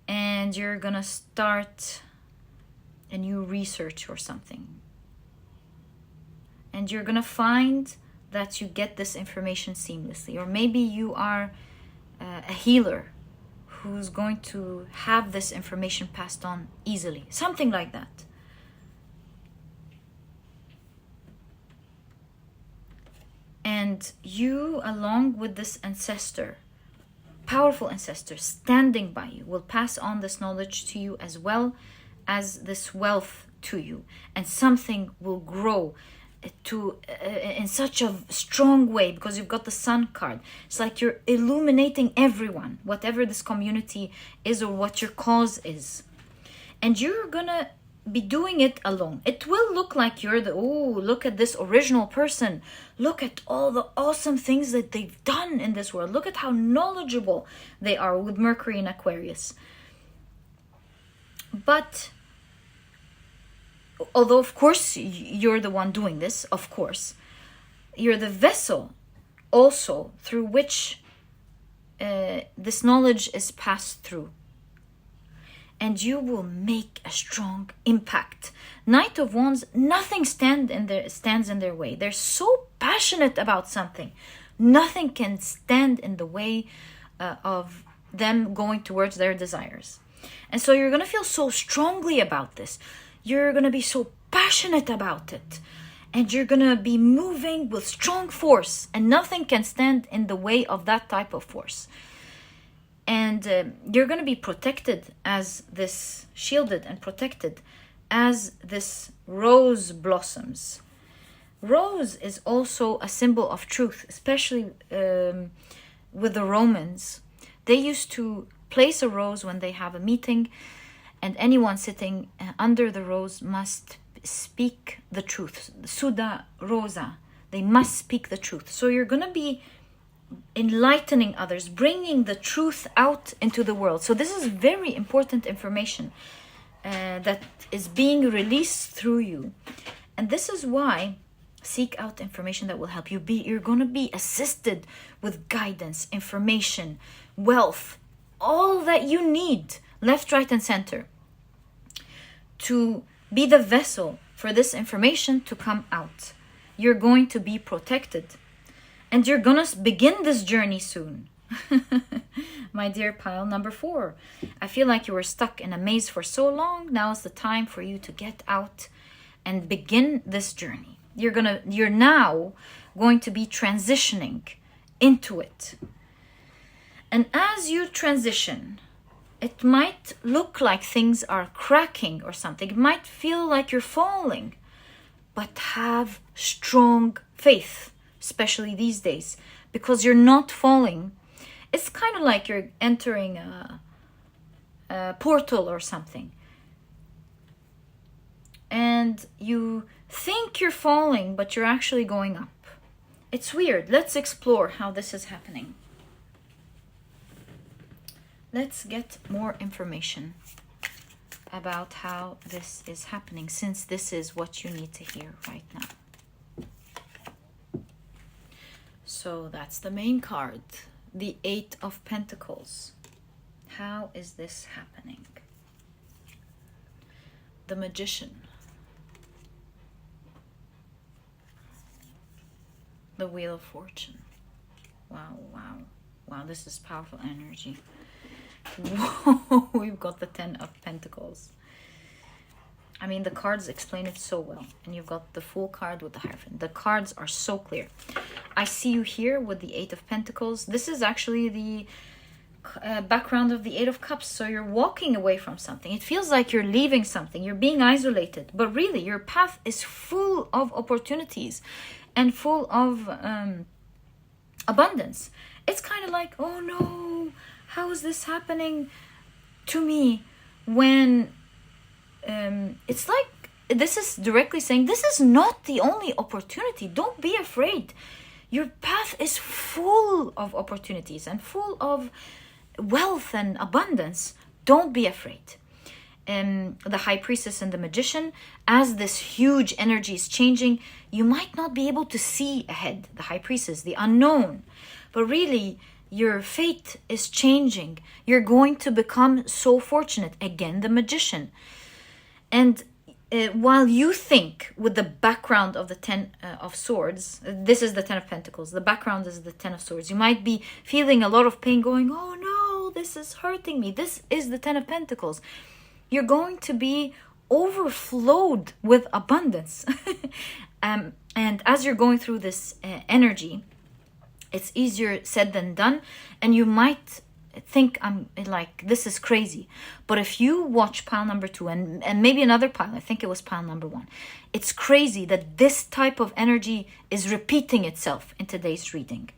and you're gonna start a new research or something. And you're gonna find that you get this information seamlessly. Or maybe you are a healer who's going to have this information passed on easily. Something like that. And you, along with this ancestor, powerful ancestor standing by you, will pass on this knowledge to you, as well as this wealth to you. And something will grow in such a strong way, because you've got the Sun card. It's like you're illuminating everyone, whatever this community is or what your cause is. And you're gonna be doing it alone. It will look like you're look at this original person. Look at all the awesome things that they've done in this world. Look at how knowledgeable they are with Mercury in Aquarius. But although, of course, you're the one doing this, of course, you're the vessel also through which this knowledge is passed through. And you will make a strong impact. Knight of Wands, nothing stands in their way. They're so passionate about something. Nothing can stand in the way of them going towards their desires. And so you're going to feel so strongly about this. You're going to be so passionate about it. And you're going to be moving with strong force. And nothing can stand in the way of that type of force. And you're going to be protected as this, shielded and protected as this rose blossoms. Rose is also a symbol of truth, especially with the Romans. They used to place a rose when they have a meeting, and anyone sitting under the rose must speak the truth. Suda rosa. They must speak the truth. So you're going to be enlightening others, bringing the truth out into the world. So this is very important information that is being released through you. And this is why seek out information that will help you. You're going to be assisted with guidance, information, wealth, all that you need, left, right, and center, to be the vessel for this information to come out. You're going to be protected. And you're gonna begin this journey soon. My dear pile number 4. I feel like you were stuck in a maze for so long. Now is the time for you to get out and begin this journey. You're now going to be transitioning into it. And as you transition, it might look like things are cracking or something. It might feel like you're falling, but have strong faith. Especially these days, because you're not falling. It's kind of like you're entering a portal or something. And you think you're falling, but you're actually going up. It's weird. Let's explore how this is happening. Let's get more information about how this is happening, since this is what you need to hear right now. So that's the main card, the 8 of Pentacles. How is this happening? The Magician. The Wheel of Fortune. Wow, wow, wow, this is powerful energy. Whoa, we've got the 10 of Pentacles. I mean, the cards explain it so well. And you've got the Fool card with the Hierophant. The cards are so clear. I see you here with the 8 of Pentacles. This is actually the background of the 8 of Cups. So you're walking away from something. It feels like you're leaving something. You're being isolated. But really, your path is full of opportunities and full of abundance. It's kind of like, oh no, how is this happening to me? When it's like, this is directly saying, this is not the only opportunity. Don't be afraid. Your path is full of opportunities and full of wealth and abundance. Don't be afraid. The High Priestess and the Magician, as this huge energy is changing, you might not be able to see ahead. The High Priestess, the unknown. But really, your fate is changing. You're going to become so fortunate. Again, the Magician. And while you think with the background of the 10 of Swords, this is the 10 of Pentacles, the background is the 10 of Swords, you might be feeling a lot of pain going, oh no, this is hurting me. This is the 10 of Pentacles. You're going to be overflowed with abundance. And as you're going through this energy, it's easier said than done. And you might think, I'm like, this is crazy. But if you watch pile number 2 and maybe another pile, I think it was pile number 1, it's crazy that this type of energy is repeating itself in today's reading.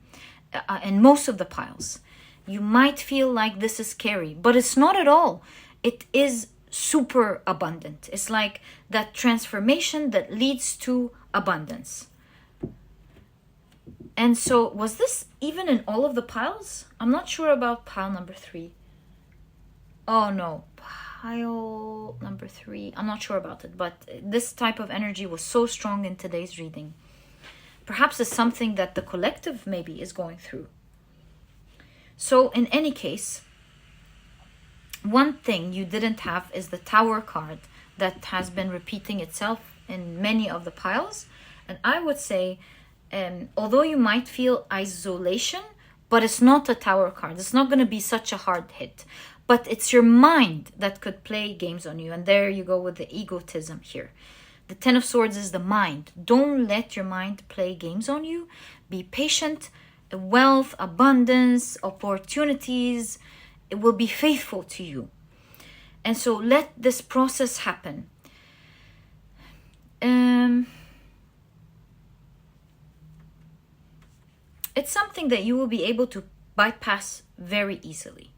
And most of the piles, you might feel like this is scary, but it's not at all. It is super abundant. It's like that transformation that leads to abundance. And so, was this even in all of the piles? I'm not sure about pile number 3. Oh no, pile number 3. I'm not sure about it, but this type of energy was so strong in today's reading. Perhaps it's something that the collective maybe is going through. So in any case, one thing you didn't have is the Tower card that has been repeating itself in many of the piles. And I would say, although you might feel isolation, but it's not a Tower card. It's not going to be such a hard hit. But it's your mind that could play games on you. And there you go with the egotism here. The 10 of Swords is the mind. Don't let your mind play games on you. Be patient. Wealth, abundance, opportunities, it will be faithful to you. And so let this process happen. It's something that you will be able to bypass very easily.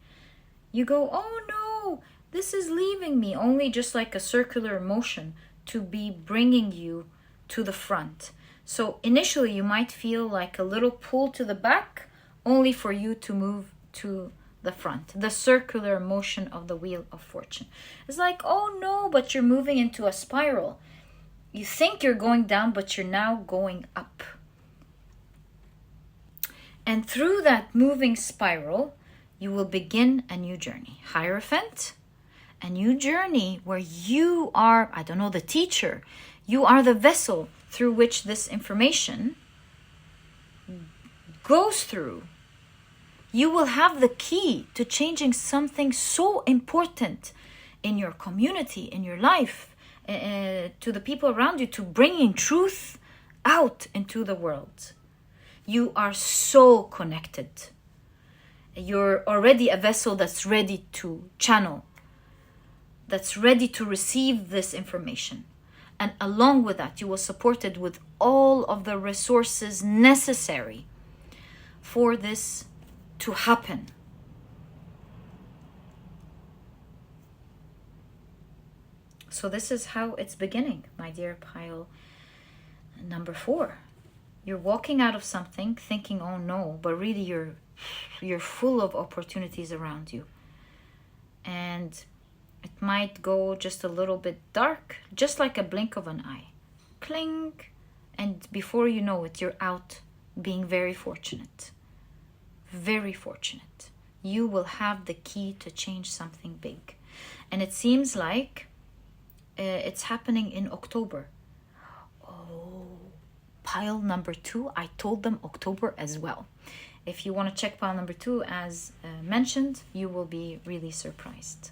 You go, oh no, this is leaving me. Only just like a circular motion to be bringing you to the front. So initially you might feel like a little pull to the back only for you to move to the front. The circular motion of the wheel of fortune. It's like, oh no, but you're moving into a spiral. You think you're going down, but you're now going up. And through that moving spiral, you will begin a new journey. Hierophant, a new journey where you are, I don't know, the teacher. You are the vessel through which this information goes through. You will have the key to changing something so important in your community, in your life, to the people around you, to bringing truth out into the world. You are so connected. You're already a vessel that's ready to channel, that's ready to receive this information. And along with that, you will support it with all of the resources necessary for this to happen. So this is how it's beginning, my dear pile number 4. You're walking out of something thinking, oh no, but really you're full of opportunities around you. And it might go just a little bit dark, just like a blink of an eye. Clink. And before you know it, you're out being very fortunate. Very fortunate. You will have the key to change something big. And it seems like it's happening in October. Oh, pile number 2, I told them October as well. If you want to check pile number 2 as mentioned, you will be really surprised.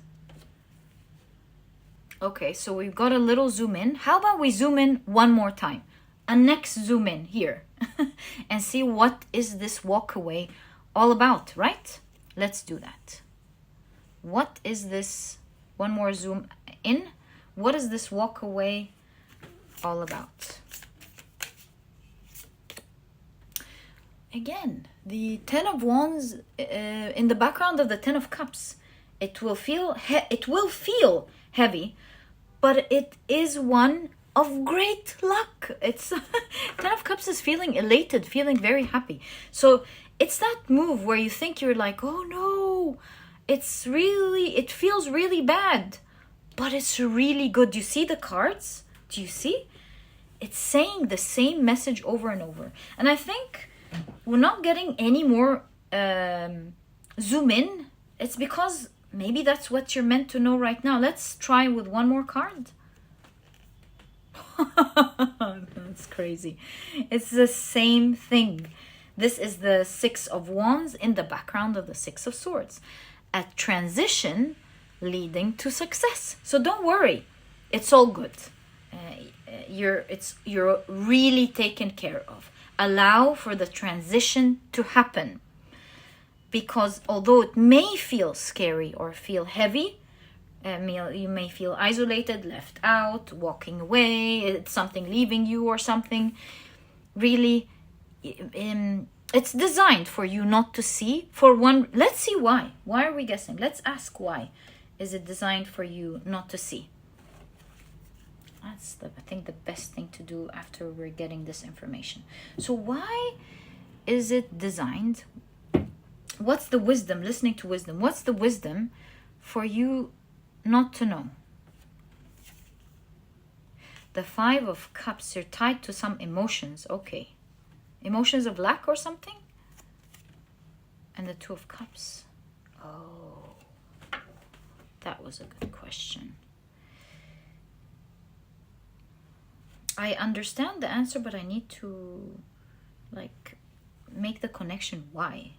Okay, so we've got a little zoom in. How about we zoom in one more time? A next zoom in here and see what is this walk away all about, right? Let's do that. What is this? One more zoom in. What is this walk away all about? Again, the 10 of Wands in the background of the 10 of Cups. It will feel heavy, but it is one of great luck. It's 10 of Cups is feeling elated, feeling very happy. So it's that move where you think you're like, oh no, it feels really bad, but it's really good. You see the cards? Do you see? It's saying the same message over and over. And I think we're not getting any more zoom in. It's because maybe that's what you're meant to know right now. Let's try with one more card. That's crazy. It's the same thing. This is the 6 of Wands in the background of the 6 of Swords. A transition leading to success. So don't worry. It's all good. You're really taken care of. Allow for the transition to happen. Because although it may feel scary or feel heavy, you may feel isolated, left out, walking away, it's something leaving you or something. Really, it's designed for you not to see. For one, let's see why. Why are we guessing? Let's ask why is it designed for you not to see. That's I think the best thing to do after we're getting this information. So why is it designed? What's the wisdom? Listening to wisdom. What's the wisdom for you not to know? The 5 of Cups, you're tied to some emotions. Okay. Emotions of lack or something? And the 2 of Cups. Oh, that was a good question. I understand the answer, but I need to make the connection why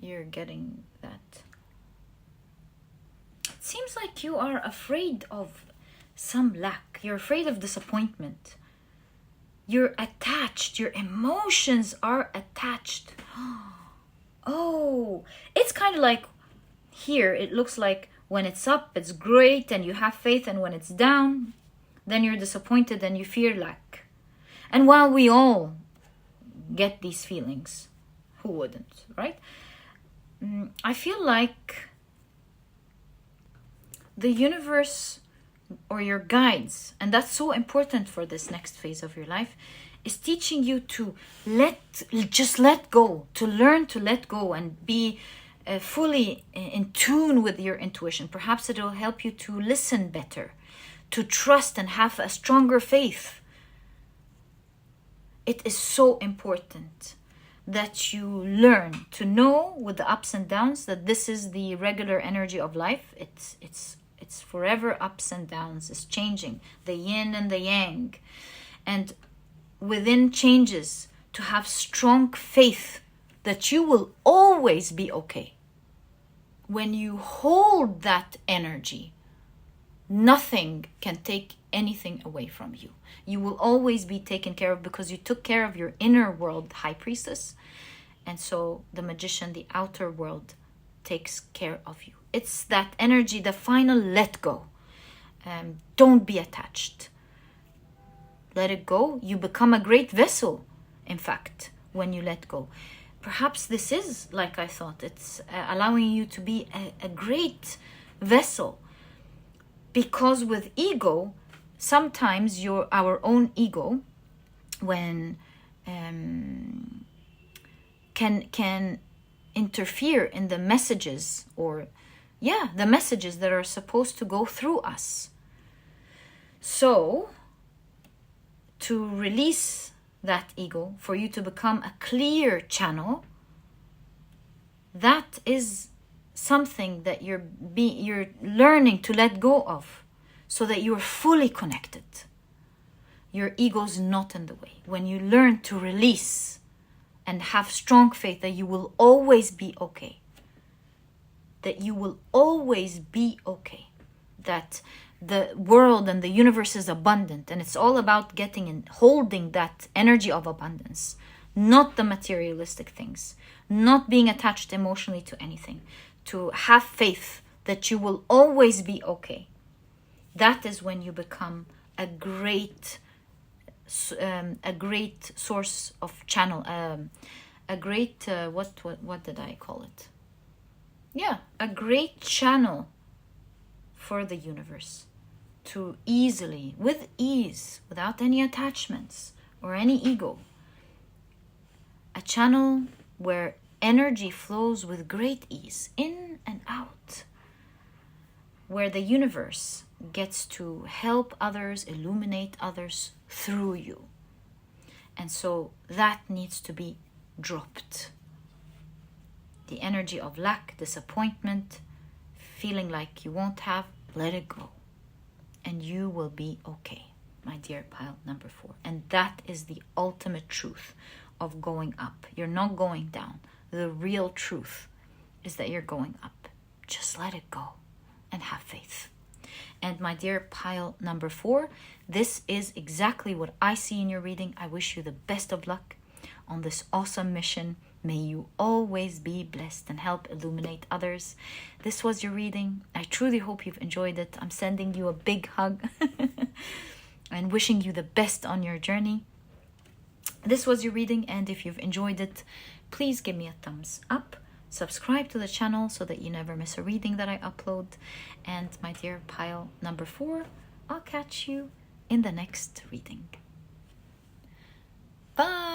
you're getting that. It seems like you are afraid of some lack. You're afraid of disappointment. You're attached. Your emotions are attached. Oh, it's kind of like here. It looks like when it's up, it's great and you have faith. And when it's down, then you're disappointed and you fear lack. And while we all get these feelings, who wouldn't, right? I feel like the universe or your guides, and that's so important for this next phase of your life, is teaching you to just let go, to learn to let go and be fully in tune with your intuition. Perhaps it will help you to listen better, to trust and have a stronger faith. It is so important that you learn to know with the ups and downs that this is the regular energy of life. It's forever ups and downs. It's changing, the yin and the yang. And within changes, to have strong faith that you will always be okay. When you hold that energy, nothing can take anything away from you. You will always be taken care of because you took care of your inner world, high priestess. And so the magician, the outer world, takes care of you. It's that energy, the final let go. Don't be attached. Let it go. You become a great vessel, in fact, when you let go. Perhaps this is, like I thought, it's allowing you to be a great vessel. Because with ego, sometimes our own ego, when can interfere in the messages, or the messages that are supposed to go through us. So to release that ego, for you to become a clear channel, that is something that you're learning to let go of, so that you're fully connected. Your ego's not in the way. When you learn to release and have strong faith that you will always be okay, that you will always be okay, that the world and the universe is abundant, and it's all about getting and holding that energy of abundance, not the materialistic things, not being attached emotionally to anything, to have faith that you will always be okay. That is when you become a great source of channel, a great what did I call it? A great channel for the universe to easily, with ease, without any attachments or any ego. A channel where energy flows with great ease, in and out, where the universe gets to help others, illuminate others through you. And so that needs to be dropped. The energy of lack, disappointment, feeling like you won't have, let it go. And you will be okay, my dear pile number 4. And that is the ultimate truth of going up. You're not going down. The real truth is that you're going up. Just let it go and have faith. And my dear pile number 4, this is exactly what I see in your reading. I wish you the best of luck on this awesome mission. May you always be blessed and help illuminate others. This was your reading. I truly hope you've enjoyed it. I'm sending you a big hug and wishing you the best on your journey. This was your reading, and if you've enjoyed it, please give me a thumbs up. Subscribe to the channel so that you never miss a reading that I upload. And my dear pile number 4, I'll catch you in the next reading. Bye!